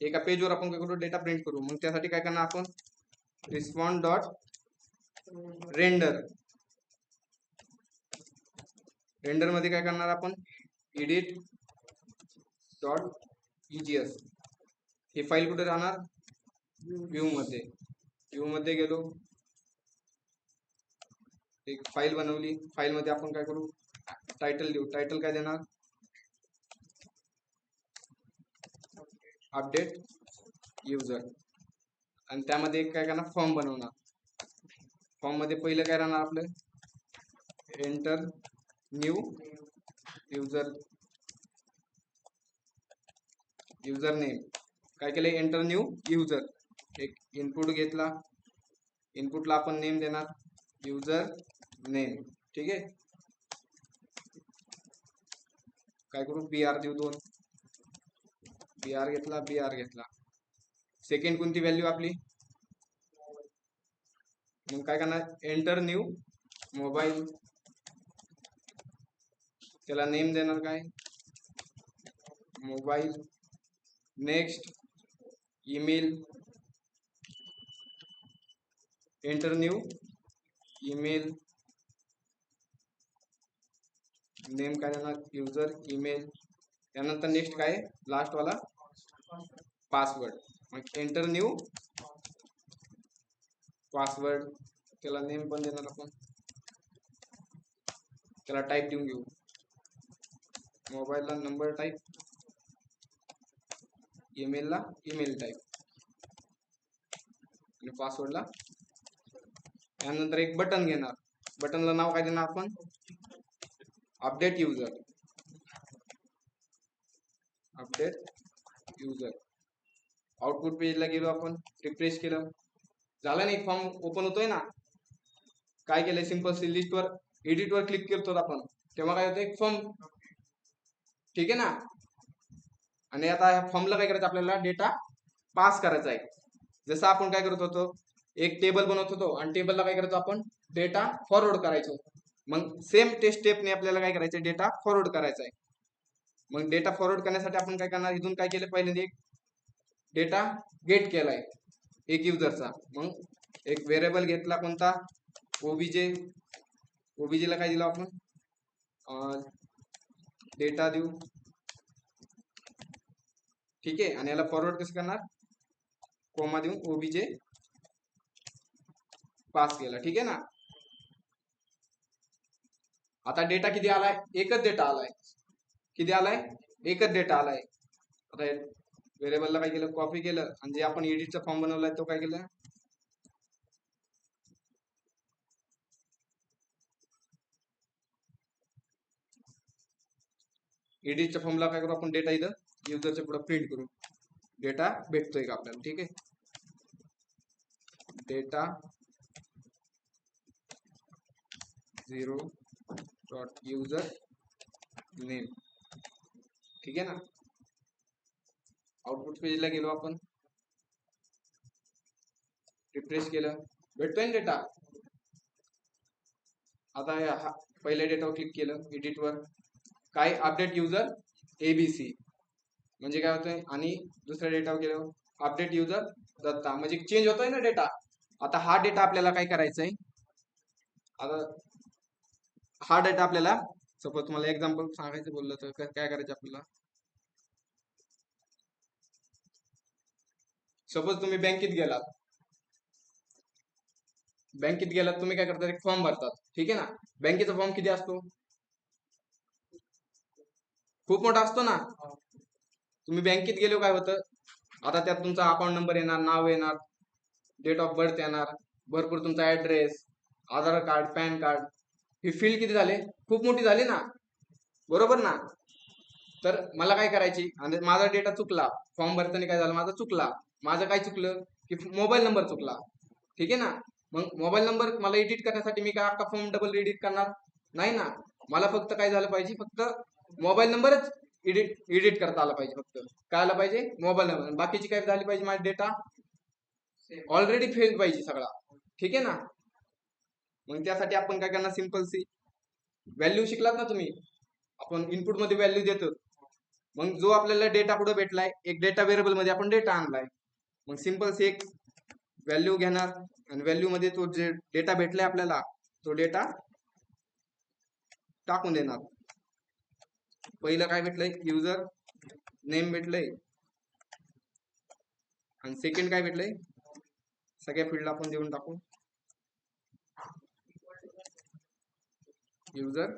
एका पेजवर आपण काय करू, डेटा प्रिंट करू. मग त्यासाठी काय करणार आपण, रिस्पॉन्ड डॉट रेंडर मध्ये काय करणार आपण, एडिट डॉट EGS. ही फाईल कुठे राहणार, व्ह्यू मध्ये गेलो, एक फाईल बनवली. फाईल मध्ये आपण काय करू, टायटल लिहू. टायटल काय देणार, अपडेट युजर. आणि त्यामध्ये काय करणार, फॉर्म बनवणार. फॉर्म मध्ये पहिलं काय राहणार आपलं, एंटर न्यू युजर नेम. काय केलं, एंटर न्यू युजर. एक इनपुट घेतला, इनपुटला आपण नेम देणार युजर नेम. ठीक आहे, काय करू, BR देऊ, 2 BR घेतला. सेकंड कोणती व्हॅल्यू आपली, मग काय करणार, एंटर न्यू मोबाईल. त्याला नेम देणार काय, mobile. Next email, enter new email. Name काय देणार, युजर ईमेल. त्यानंतर नेक्स्ट काय, लास्ट वाला पासवर्ड. मग एंटर न्यू पासवर्ड. त्याला नेम पण देणार आपण, त्याला टाईप देऊन घेऊ, मोबाईलला नंबर टाईप, ईमेलला ईमेल टाईप आणि पासवर्डला. त्यानंतर एक बटन घेणार, बटनला नाव काय देणार आपण, अपडेट युजर. आउटपुट पेजला गेलो आपण, रिफ्रेश केलं, झालं नाही, फॉर्म ओपन होतोय ना. काय केलंय, सिंपल लिस्ट वर एडिट वर क्लिक करतो आपण, तेव्हा काय होतं, एक फॉर्म. ठीक आहे ना. आणि आता ह्या फॉर्मला काय करायचं, आपल्याला डेटा पास करायचा आहे. जसं आपण काय करत होतो, एक टेबल बनवत होतो आणि टेबलला काय करायचो आपण, डेटा फॉरवर्ड करायचो. मग सेम ते स्टेपने आपल्याला काय करायचं, डेटा फॉरवर्ड करायचा आहे. मग डेटा फॉरवर्ड करण्यासाठी आपण काय करणार, इथून काय केलं, पहिल्यांदा एक डेटा गेट केलाय एक युजरचा. मग एक व्हेरिएबल घेतला, कोणता, ओबीजे. ओबीजेला काय दिलं आपण, डेटा देऊ. ठीक आहे, आणि याला फॉरवर्ड कसं करणार, कोमा देऊन ओबीजे पास केला. ठीक आहे ना. आता डेटा किती आलाय, एकच डेटा आलाय. किती आलाय, एकच डेटा आलाय. आता व्हेरिएबलला काय केलं, कॉपी केलं, आणि जे आपण एडिटचा फॉर्म बनवलाय तो काय केलं, एडिटच्या फॉर्मला काय करू आपण, डेटा इथं युजरच्या पुढे प्रिंट करू. डेटा भेटतोय का आपल्याला. ठीक आहे, डेटा 0.user नेम. ठीक आहे ना. आउटपुट पेजला गेलो आपण, रिफ्रेश केलं, भेटतोय डेटा. आता पहिल्या डेटावर क्लिक केलं, एडिटवर, काय अपडेट युजर ABC म्हणजे काय होतंय, आणि दुसऱ्या डेटावर गेलो अपडेट युजर दत्ता, म्हणजे चेंज होतोय ना डेटा. आता हा डेटा आपल्याला काय करायचंय, आता हा डेटा आपल्याला, सपोज तुम्हाला एक्झाम्पल सांगायचं बोललं तर काय करायचं आपल्याला. सपोज तुम्ही बँकेत गेलात, तुम्ही काय करतात, एक फॉर्म भरतात, ठीक आहे ना. बँकेचा फॉर्म किती असतो, खूप मोठा असतो ना. तुम्ही बँकेत गेलो काय होतं, आता त्यात तुमचा अकाउंट नंबर येणार, नाव येणार, डेट ऑफ बर्थ येणार, भरपूर तुमचा ऍड्रेस, आधार कार्ड, पॅन कार्ड, ही फील्ड किती झाले, खूप मोठी झाली ना, बरोबर ना. तर मला काय करायची, आणि माझा डेटा चुकला, फॉर्म भरताना काय झालं, माझा चुकला, माझं काय चुकलं की मोबाईल नंबर चुकला, ठीक आहे ना. मग मोबाईल नंबर मला एडिट करण्यासाठी मी काय अख्खा फॉर्म डबल एडिट करणार नाही ना. मला फक्त काय झालं पाहिजे, फक्त मोबाईल नंबरच एडिट करता आला पाहिजे, फक्त काय आला पाहिजे, मोबाईल नंबर. बाकीची काय झाली पाहिजे, माझा डेटा ऑलरेडी फेल पाहिजे सगळा, ठीक आहे ना. मग त्यासाठी आपण काय करणार, सिंपल सी व्हॅल्यू शिकलात ना तुम्ही, आपण इनपुट मध्ये व्हॅल्यू देतो. मग जो आपल्याला डेटा कुठं भेटलाय, एक डेटा व्हेरिएबल मध्ये आपण डेटा आणलाय, मग सिंपल सी एक व्हॅल्यू घेणार, आणि व्हॅल्यू मध्ये तो जे डेटा भेटलाय आपल्याला, तो डेटा टाकून देणार. पहिलं काय भेटलंय, युजर नेम भेटलंय, आणि सेकंड काय भेटलंय, सगळ्या फील्डला आपण देऊन टाकू युजर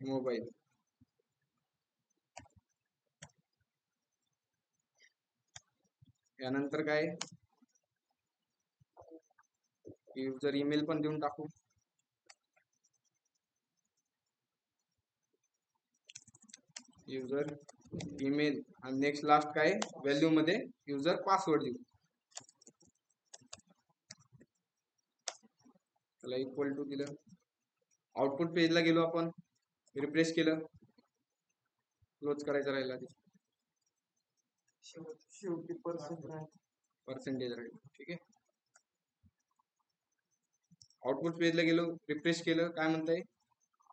मोबाईल. यानंतर काय, युजर ईमेल पण देऊन टाकू, युजर ईमेल, आणि नेक्स्ट लास्ट काय, व्हॅल्यू मध्ये युजर पासवर्ड देऊ, त्याला इक्वल टू दिलं. आउटपुट पेजला गेलो आपण, रिफ्रेश केलं, क्लोज करायचं राहिला, शेवटी पर्सेंटेज राहील, ठीक आहे. आउटपुट पेजला गेलो, रिफ्रेश केलं, काय म्हणताय,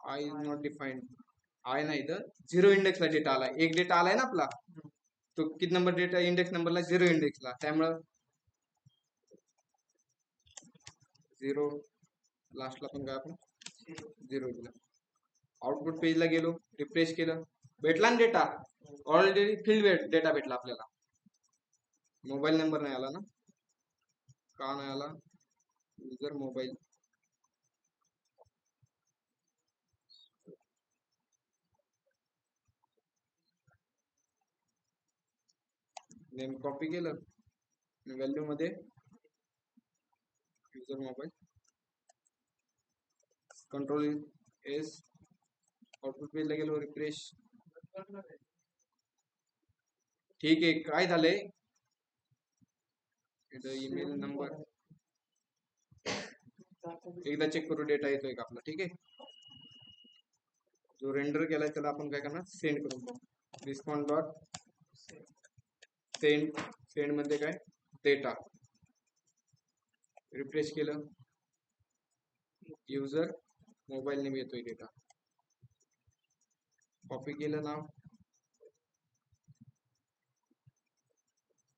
I is not defined, I नाही तर 0 इंडेक्सला डेटा आलाय, एक डेटा आलाय ना आपला, तो किती नंबर डेटा, इंडेक्स नंबरला 0 इंडेक्सला, त्यामुळं 0 लास्टला पण काय आपण 0 दिला. आउटपुट पेजला गेलो, रिफ्रेश केलं, भेटला ना डेटा, ऑलरेडी फील्ड डेटा भेटला आपल्याला. मोबाईल नंबर नाही आला ना, का नाही आला, युजर मोबाईल, नेम कॉपी केलं, व्हॅल्यू मध्ये user mobile, control S, output पेजला गेलो, रिफ्रेश, ठीक आहे. काय झालंय, ईमेल नंबर एकदा चेक करू, डेटा येतोय का आपला, ठीक आहे. जो रेंडर केलाय त्याला आपण काय करणार, सेंड करू, रिस्पॉन्ड डॉट सेंड, सेंड मध्ये काय, डेटा, रिफ्रेश केलं, युजर मोबाईल नेम येतोय डेटा, कॉपी केलं नाव,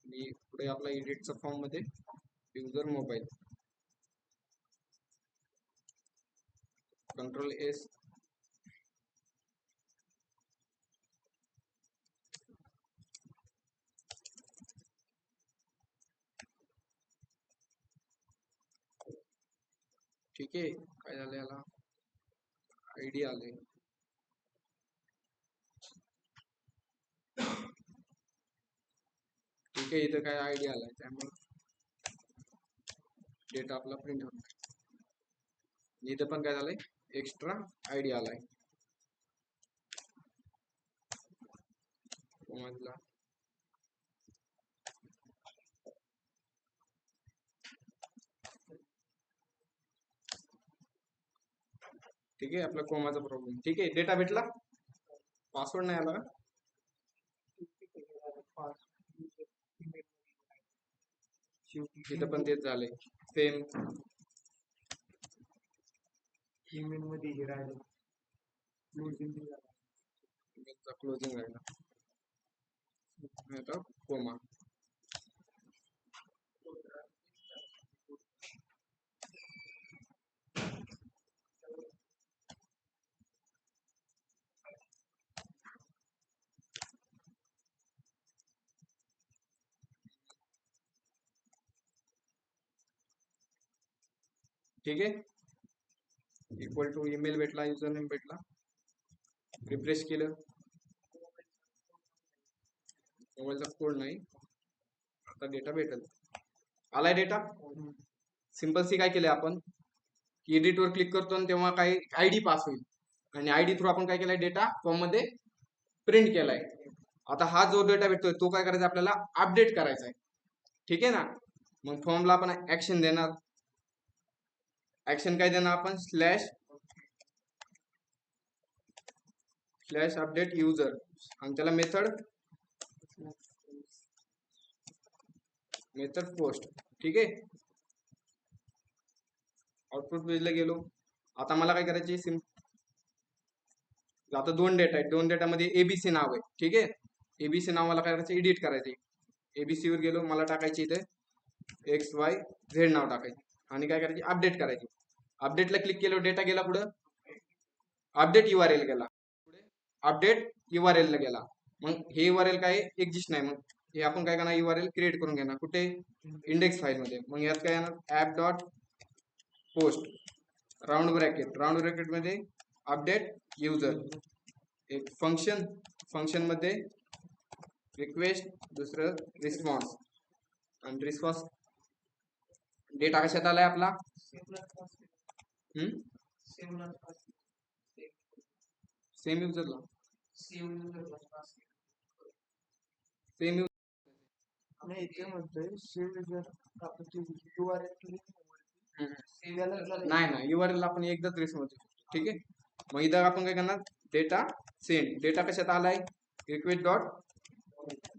आणि पुढे आपला एडिटचा फॉर्म मध्ये युजर मोबाईल, कंट्रोल एस, ठीक आहे. काय झालं, याला आयडी आले, ठीक आहे. इथं काय आयडी आलाय, त्यामुळे डेटा आपला प्रिंट होणार. इथं पण काय झालंय, एक्स्ट्रा आयडी आलाय, मधला ठीक आहे. आपला कोमाचा प्रॉब्लेम, ठीक आहे. डेटा भेटला, पासवर्ड नाही आला, तिथं पण तेच झाले सेम ईमेल मध्ये हे राहिलं क्लोजिंग राहिला आता कोमा ठीक आहे इक्वल टू ईमेल भेटला युजर नेम भेटला रिफ्रेश केलं मोबाईलचा कोड नाही आता डेटा भेटेल आलाय डेटा सिंपल सी काय केलंय आपण एडिट वर क्लिक करतो आणि तेव्हा काही आयडी पास होईल आणि आयडी थ्रू आपण काय केलाय डेटा फॉर्म मध्ये प्रिंट केलाय आता हा जो डेटा भेटतोय तो काय करायचा आपल्याला अपडेट करायचा आहे ठीक आहे ना मग फॉर्मला आपण ऍक्शन देणार ऍक्शन काय देणार आपण स्लॅश अपडेट युजर आणि त्याला मेथड पोस्ट ठीक आहे आउटपुट पेजला गेलो आता मला काय करायचे आता दोन डेटा आहेत दोन डेटामध्ये एबीसी नाव आहे ठीक आहे एबीसी नाव मला काय करायचं एडिट करायचे एबीसी वर गेलो मला टाकायचे इथे XYZ नाव टाकायचे आणि काय करायचे अपडेट करायचे अपडेटला क्लिक केलं डेटा गेला पुढं अपडेट URL गेला पुढे अपडेट URL ला गेला मग हे URL काय एक्झिस्ट नाही मग हे आपण काय करणार URL क्रिएट करून घेणार कुठे इंडेक्स फाईल मध्ये मग यात काय येणार app dot post round bracket मध्ये अपडेट युजर एक फंक्शन मध्ये रिक्वेस्ट दुसरं रिस्पॉन्स आणि रिस्पॉन्स डेटा कशात आलाय आपला सेम युजरला सेम नाही ते म्हणतोय सेव्ह जर आपण ते URL नाही ना URL आपण एकदाच रिस्पॉन्स ठीक आहे मग इथं आपण काय करणार डेटा सेंड डेटा कशात आलाय रिक्वेस्ट डॉट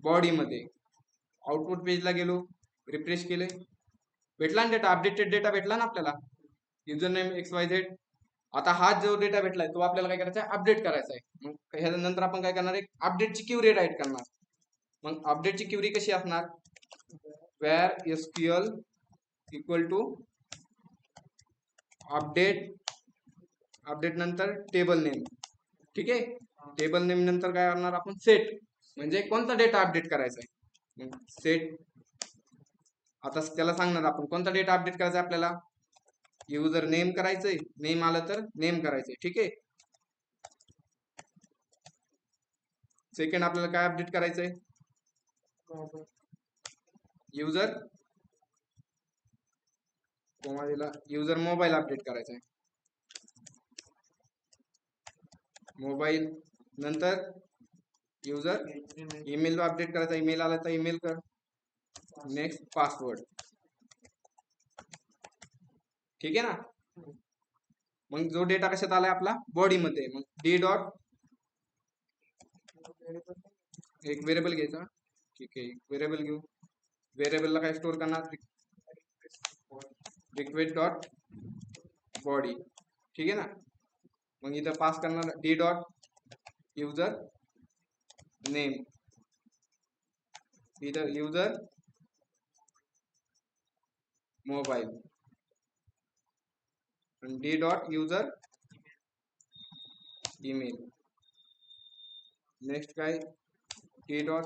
बॉडी मध्ये आउटपुट पेजला गेलो रिफ्रेश केले भेटला ना डेटा अपडेटेड डेटा भेटला ना आपल्याला युजर नेम XYZ आता हा जो डेटा भेटलाय तो आपल्याला काय करायचा आहे अपडेट करायचा आहे मग ह्यानंतर आपण काय करणार एक अपडेटची क्युरी राईट करणार मग अपडेटची क्युरी कशी असणार where SQL equal to update नंतर टेबल नेम ठीक आहे टेबल नेम नंतर काय करणार आपण सेट म्हणजे कोणता डेटा अपडेट करायचा आहे सेट आता त्याला सांगणार आपण कोणता डेटा अपडेट करायचा आपल्याला युजर नेम करायचंय नेम आलं तर नेम करायचंय ठीक आहे सेकंड आपल्याला काय अपडेट करायचंय युजर युजर मोबाईल अपडेट करायचा आहे मोबाईल नंतर युजर ईमेल अपडेट करायचा ईमेल आला तर ईमेल कर नेक्स्ट पासवर्ड ठीक आहे ना मग जो डेटा कशात आलाय आपला बॉडी मध्ये मग डी डॉट एक व्हेरिएबल घ्यायचा ठीक आहे व्हेरिएबल घेऊ व्हेरिएबलला काय स्टोअर करणार रिक्वेस्ट डॉट बॉडी ठीक आहे ना मग इथं पास करणार डी डॉट युजर नेम इथं user mobile D dot user email next काय डी डॉट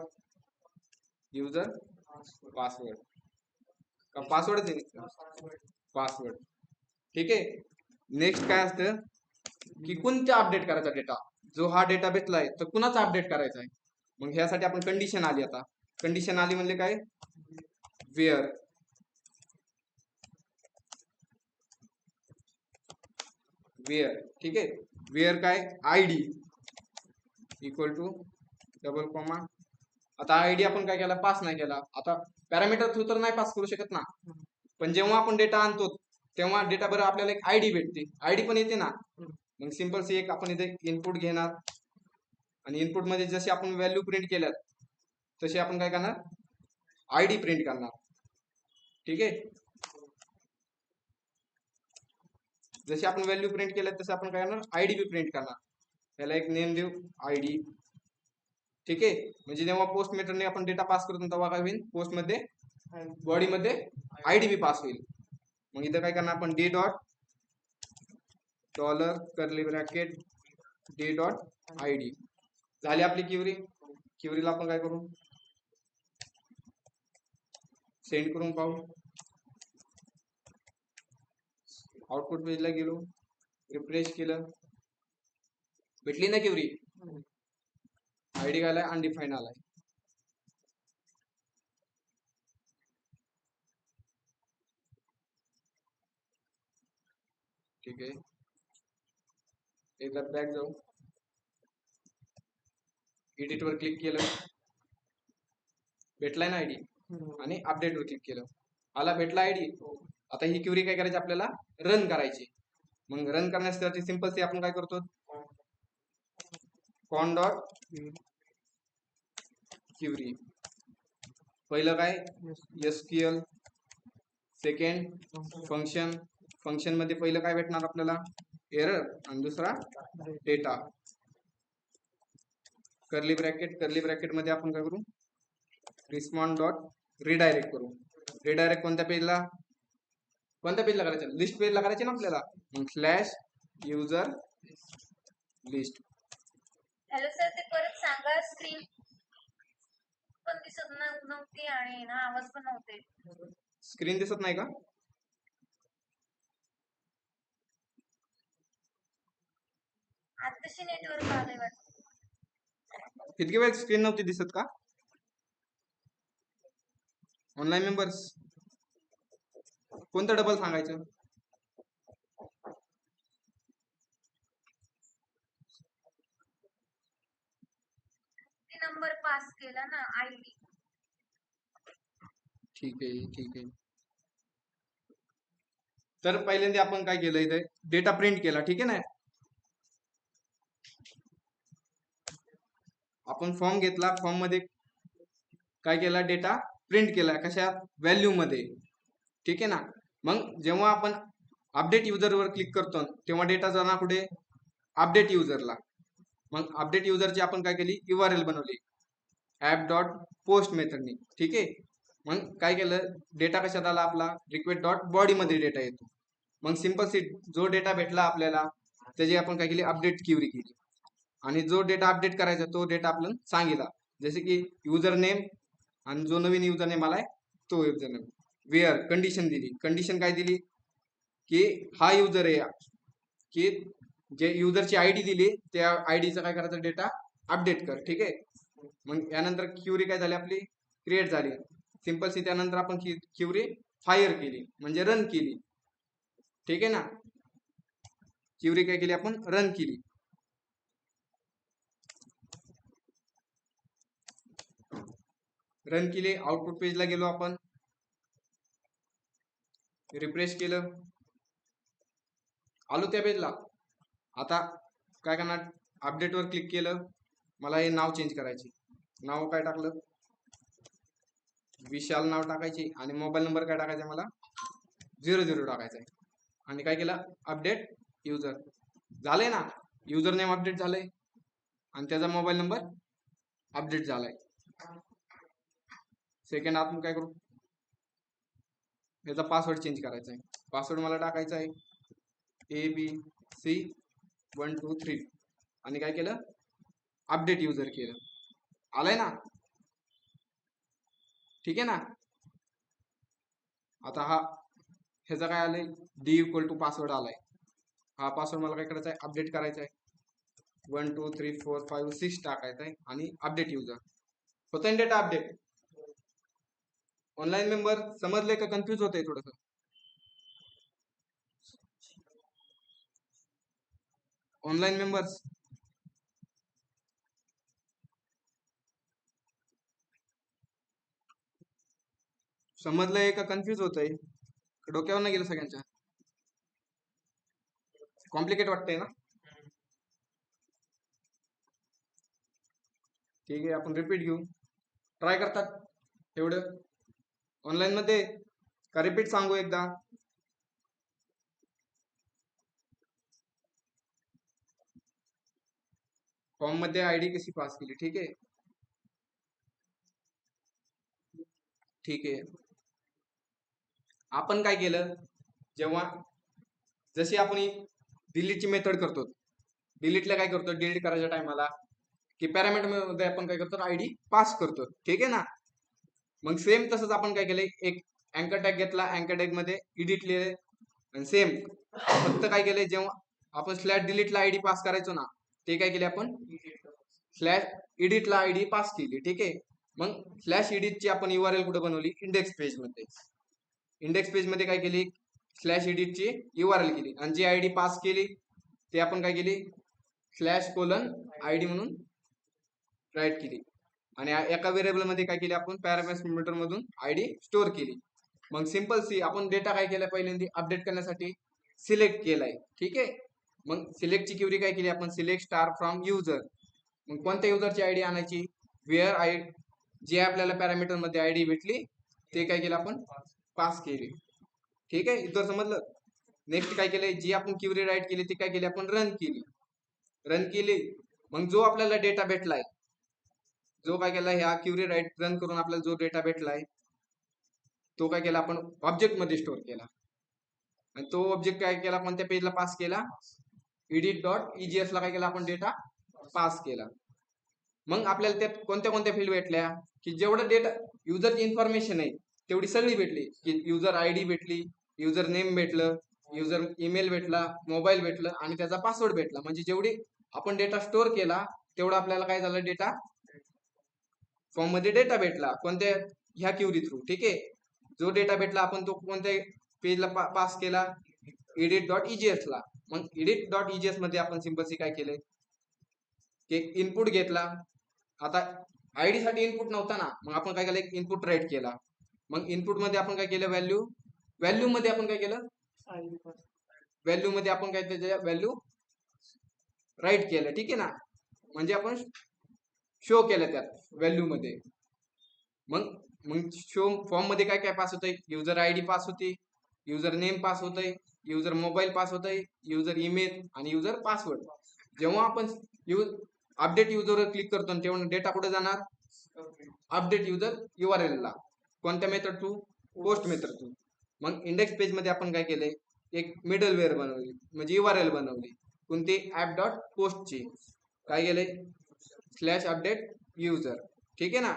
युजर पासवर्ड का पासवर्डच आहे पासवर्ड ठीक आहे नेक्स्ट काय असतं की कोणत्या अपडेट करायचा डेटा जो हा डेटा भेटलाय तर कुणाचा अपडेट करायचा आहे मग ह्यासाठी आपण कंडिशन आली आता कंडिशन आली म्हणजे काय वेअर ठीक आहे वेअर काय ID equal to double comma आता आयडी आपण काय केला पास नाही केला आता पॅरामीटर थ्रू तर नाही पास करू शकत ना पण जेव्हा आपण डेटा आणतो तेव्हा डेटा बरं आपल्याला एक आयडी भेटते आयडी पण येते ना मग सिंपल सी एक आपण इथे इनपुट घेणार आणि इनपुट मध्ये जसे आपण व्हॅल्यू प्रिंट केल्यात तशी आपण काय करणार, आयडी प्रिंट करणार. ठीक आहे, जशी आपण व्हॅल्यू प्रिंट केलं तसं आपण काय करणार, आयडी बी प्रिंट करणार. त्याला एक नेम देऊ, आयडी. ठीक आहे, म्हणजे जेव्हा पोस्ट मेथडने आपण डेटा पास करतो तेव्हा काय होईल, पोस्ट मध्ये बॉडी मध्ये आयडी बी पास होईल. मग इथं काय करणार आपण, D dot dollar curly bracket D dot ID. झाली आपली क्युरी. क्युरीला आपण काय करू, सेंड करून पाहू. आउटपुट पेजला गेलो, रिफ्रेश केलं, भेटली ना क्युरी. आयडी काय आलाय, अनडिफाईन आलाय. ठीक आहे, एकदा बॅक जाऊ, एडिट वर क्लिक केलं, भेटलाय ना आयडी, आणि अपडेट वर क्लिक केलं, आला, भेटला आयडी. आता ही क्युरी काय करायची, आपल्याला रन करायची. मग रन करण्यासाठी सिंपल सी आपण काय करतो, कॉन डॉट क्युरी. पहिलं काय, एसक्यूएल. Second function. फंक्शन मध्ये पहिलं काय भेटणार आपल्याला, एरर, आणि दुसरा data. Curly bracket. Curly bracket मध्ये आपण काय करू, रिस्पॉन्ड डॉट रिडायरेक्ट करू. रिडायरेक्ट कोणत्या पेजला, कोणत्या पेजला करायचं, लिस्ट पेजला करायचे ना आपल्याला. मग slash user list. Hello sir, ते परत सांगा. स्क्रीन पण दिसत नव्हती आणि ना आवाज पण नव्हते. स्क्रीन दिसत नाही का, आताशी नेटवर्क आलंय वाटतं. इतकी वेळ स्क्रीन नव्हती दिसत का ऑनलाईन मेंबर्स. कोणतं डबल सांगायचं, नंबर पास केला ना, आयडी. ठीक आहे, ठीक आहे. तर पहिल्यांदा आपण काय केलं, इथे डेटा प्रिंट केला. ठीक आहे ना, आपण फॉर्म घेतला, फॉर्म मध्ये काय केला, डेटा प्रिंट केला. कशा, व्हॅल्यू मध्ये. ठीक आहे ना, मग जेव्हा आपण अपडेट युजर वर क्लिक करतो तेव्हा डेटा जाणार कुठे, अपडेट युजरला. मग अपडेट युजरची आपण काय केली, URL बनवली ऍप डॉट पोस्ट मेथडनी. ठीक आहे, मग काय केलं, डेटा कशात आला आपला, रिक्वेस्ट डॉट बॉडी मध्ये डेटा येतो. मग सिंपल सी जो डेटा भेटला आपल्याला त्याची आपण काय केली, अपडेट क्युरी केली. आणि जो डेटा अपडेट करायचा तो डेटा आपण सांगितला, जसे की युजर नेम, आणि जो नवीन युजर नेम आलाय तो युजर नेम. वेअर कंडिशन दिली, कंडिशन काय दिली, की हा युजर आहे, की जे युजरची आयडी दिली त्या आयडीचा काय करायचं, डेटा अपडेट कर. ठीक आहे, मग यानंतर क्युरी काय झाली आपली, क्रिएट झाली. सिंपल सी त्यानंतर आपण क्युरी फायर केली, म्हणजे रन केली. ठीक आहे ना, क्युरी काय केली, आपण रन केली. रन केली, आउटपुट पेजला गेलो, आपण रिफ्रेश केलं, आलो त्या पेजला. आता काय करणार, अपडेट वर क्लिक केलं, मला हे नाव चेंज करायचे. नाव काय टाकलं, विशाल नाव टाकायचे, आणि मोबाईल नंबर काय टाकायचा, मला 00 टाकायचा आहे. आणि काय केलं, अपडेट युजर. झालंय ना, युजर नेम अपडेट झालंय आणि त्याचा मोबाईल नंबर अपडेट झालाय. सेकंड आपण काय करू, याचा पासवर्ड चेंज करायचा आहे. पासवर्ड मला टाकायचा आहे ABC123, आणि काय केलं, अपडेट युजर केलं. आलाय ना, ठीक आहे ना. आता हा ह्याचा काय आलंय, D पासवर्ड आलाय. हा पासवर्ड मला काय करायचा आहे, अपडेट करायचा आहे. 1 2 3 4 5 6 टाकायचा आहे, आणि अपडेट युजर होतं डेटा अपडेट. ऑनलाईन मेंबर समजले का, कन्फ्युज होत आहे थोडस. ऑनलाईन मेंबर्स समजलंय का, कन्फ्युज होत आहे, डोक्यावर नाही गेलं सगळ्यांच्या, कॉम्प्लिकेट वाटतंय ना. ठीक आहे, आपण रिपीट घेऊ. ट्राय करतात एवढं ऑनलाईन मध्ये का रिपीट सांगू एकदा? फॉर्म मध्ये आयडी कशी पास केली? ठीक आहे, ठीक आहे. आपण काय केलं, जेव्हा जशी आपण डिलीटची मेथड करतो, डिलीटला काय करतो, डिलीट करायच्या टायमाला की पॅरामीटर मध्ये आपण काय करतो, आयडी पास करतो. ठीक आहे ना? मग सेम तसंच आपण काय केलंय, एक अँकर टॅग घेतला, अँकर टॅग मध्ये एडिट लिहिले आणि सेम फक्त काय केलंय, जेव्हा आपण स्लॅश डिलीटला आयडी पास करायचो ना, ते काय केले आपण स्लॅश एडिटला आयडी पास केली. ठीक आहे. मग स्लॅश एडिटची आपण URL कुठे बनवली, इंडेक्स पेज मध्ये. इंडेक्स पेज मध्ये काय केली, स्लॅश एडिटची URL केली आणि जी आयडी पास केली ते आपण काय केली, स्लॅश कोलन आयडी म्हणून राईट केली आणि एका व्हेरिएबल मध्ये काय केली, आपण पॅरामीटर मधून आयडी स्टोअर केली. मग सिंपल सी आपण डेटा काय केला, पहिल्यांदा अपडेट करण्यासाठी सिलेक्ट केलाय. ठीक आहे. मग सिलेक्टची क्वेरी काय केली आपण, सिलेक्ट स्टार फ्रॉम युजर. मग कोणत्या युजरची आयडी आणायची, वेअर आय जे आपल्याला पॅरामीटर मध्ये आयडी भेटली ते काय केलं आपण पास केली. ठीक आहे, इथं समजलं. नेक्स्ट काय केलंय, जी आपण क्वेरी राईट केली ती काय केली, आपण रन केली. रन केली, मग जो आपल्याला डेटा भेटलाय, जो काय केला, ह्या क्वेरी राईट रन करून आपल्याला जो डेटा भेटलाय तो काय केला, आपण ऑब्जेक्ट मध्ये स्टोअर केला आणि तो ऑब्जेक्ट काय केला, कोणत्या पेजला पास केला, edit.egs ला काय केला, आपण डेटा पास केला. मग आपल्याला त्यात कोणत्या कोणत्या फील्ड भेटल्या, की जेवढं डेटा युजरची इन्फॉर्मेशन आहे तेवढी सगळी भेटली, की युजर आयडी भेटली, युजर नेम भेटलं, युजर ईमेल भेटला, मोबाईल भेटलं आणि त्याचा पासवर्ड भेटला. म्हणजे जेवढी आपण डेटा स्टोअर केला तेवढा आपल्याला काय झालं, डेटा फॉर्म मध्ये डेटा भेटला, कोणत्या ह्या क्वेरी थ्रू. ठीक आहे. जो डेटा भेटला आपण तो कोणत्या पेजला पास केला, edit.egs ला. मग edit.egs मध्ये आपण सिंपल काय केले, एक इनपुट घेतला. आता आयडी साठी इनपुट नव्हता ना, मग आपण काय केलं, एक इनपुट राईट केला. मग इनपुट मध्ये आपण काय केलं, व्हॅल्यू मध्ये आपण काय केलं, व्हॅल्यू मध्ये आपण काय त्याच्या व्हॅल्यू राईट केलं. ठीक आहे ना, म्हणजे आपण शो केलं त्यात व्हॅल्यू मध्ये. मग मग शो फॉर्म मध्ये काय काय पास होतंय, युजर आयडी पास होती, युजर नेम पास होतंय, युजर मोबाईल पास होतंय, युजर ईमेल आणि युजर पासवर्ड. जेव्हा आपण अपडेट युजरवर क्लिक करतो तेव्हा डेटा कुठे जाणार, अपडेट युजर URL ला. कोणत्या method through, post method through. मग इंडेक्स पेज मध्ये आपण काय केलंय, एक मिडलवेअर बनवली, म्हणजे URL बनवली, कोणती app.postची. काय केलंय, स्लॅश अपडेट युजर. ठीक आहे ना.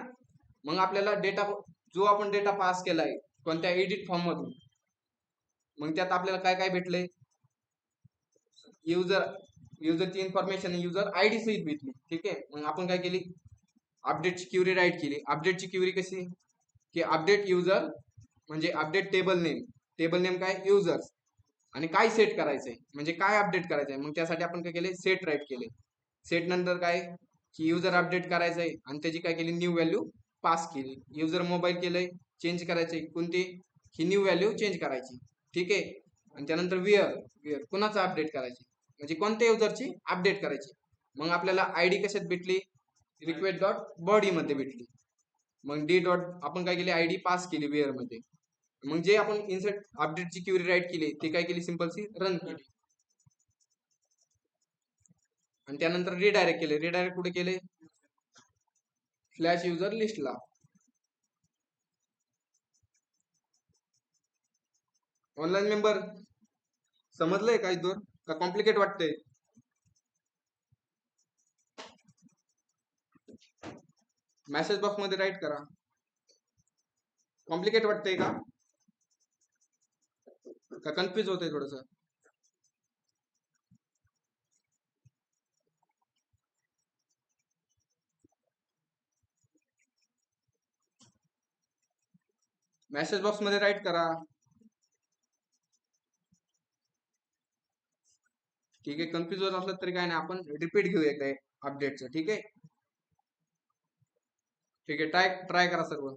मग आपल्याला डेटा जो आपण डेटा पास केलाय कोणत्या एडिट फॉर्म मधून, मग त्यात आपल्याला काय काय भेटले, युजरची इन्फॉर्मेशन युजर आयडी सहित भेटली. ठीक आहे. मग आपण काय केली, अपडेटची क्वेरी राईट केली. अपडेटची क्वेरी कशी, की अपडेट युजर म्हणजे अपडेट टेबल नेम काय, युजर्स, आणि काय सेट करायचंय म्हणजे काय अपडेट करायचंय. मग त्यासाठी आपण काय केले, सेट राईट केले. सेट नंतर काय, की युजर अपडेट करायचंय आणि त्याची काय केली, न्यू व्हॅल्यू पास केली. युजर मोबाईल केलंय, चेंज करायचंय, कोणती ही न्यू व्हॅल्यू चेंज करायची. ठीक आहे. आणि त्यानंतर वेअर कुणाचा अपडेट करायची, म्हणजे कोणत्या युजरची अपडेट करायची. मग आपल्याला आयडी कशात भेटली, request.body मध्ये भेटली. मग डी डॉट आपण काय केली, आयडी पास केली वेअर मध्ये. मग जे आपण इन्सर्ट अपडेटची क्वेरी राईट केली ती काय केली, सिंपल सी रन केली आणि त्यानंतर रिडायरेक्ट केले. रिडायरेक्ट कुठे केले, स्लॅश युजर लिस्टला. ऑनलाईन मेंबर समजलंय काही दूर का कॉम्प्लिकेट वाटतंय, मेसेज बॉक्स मध्ये राईट करा. कॉम्प्लिकेट वाटतंय का कन्फ्युज होतंय थोडस. मेसेज बॉक्स मध्ये राईट करा. ठीक आहे. कन्फ्युज होत असलं तरी काय नाही, आपण रिपीट घेऊ एकदा अपडेटचं. ठीक आहे. ठीक आहे, ट्राय करा सर्व.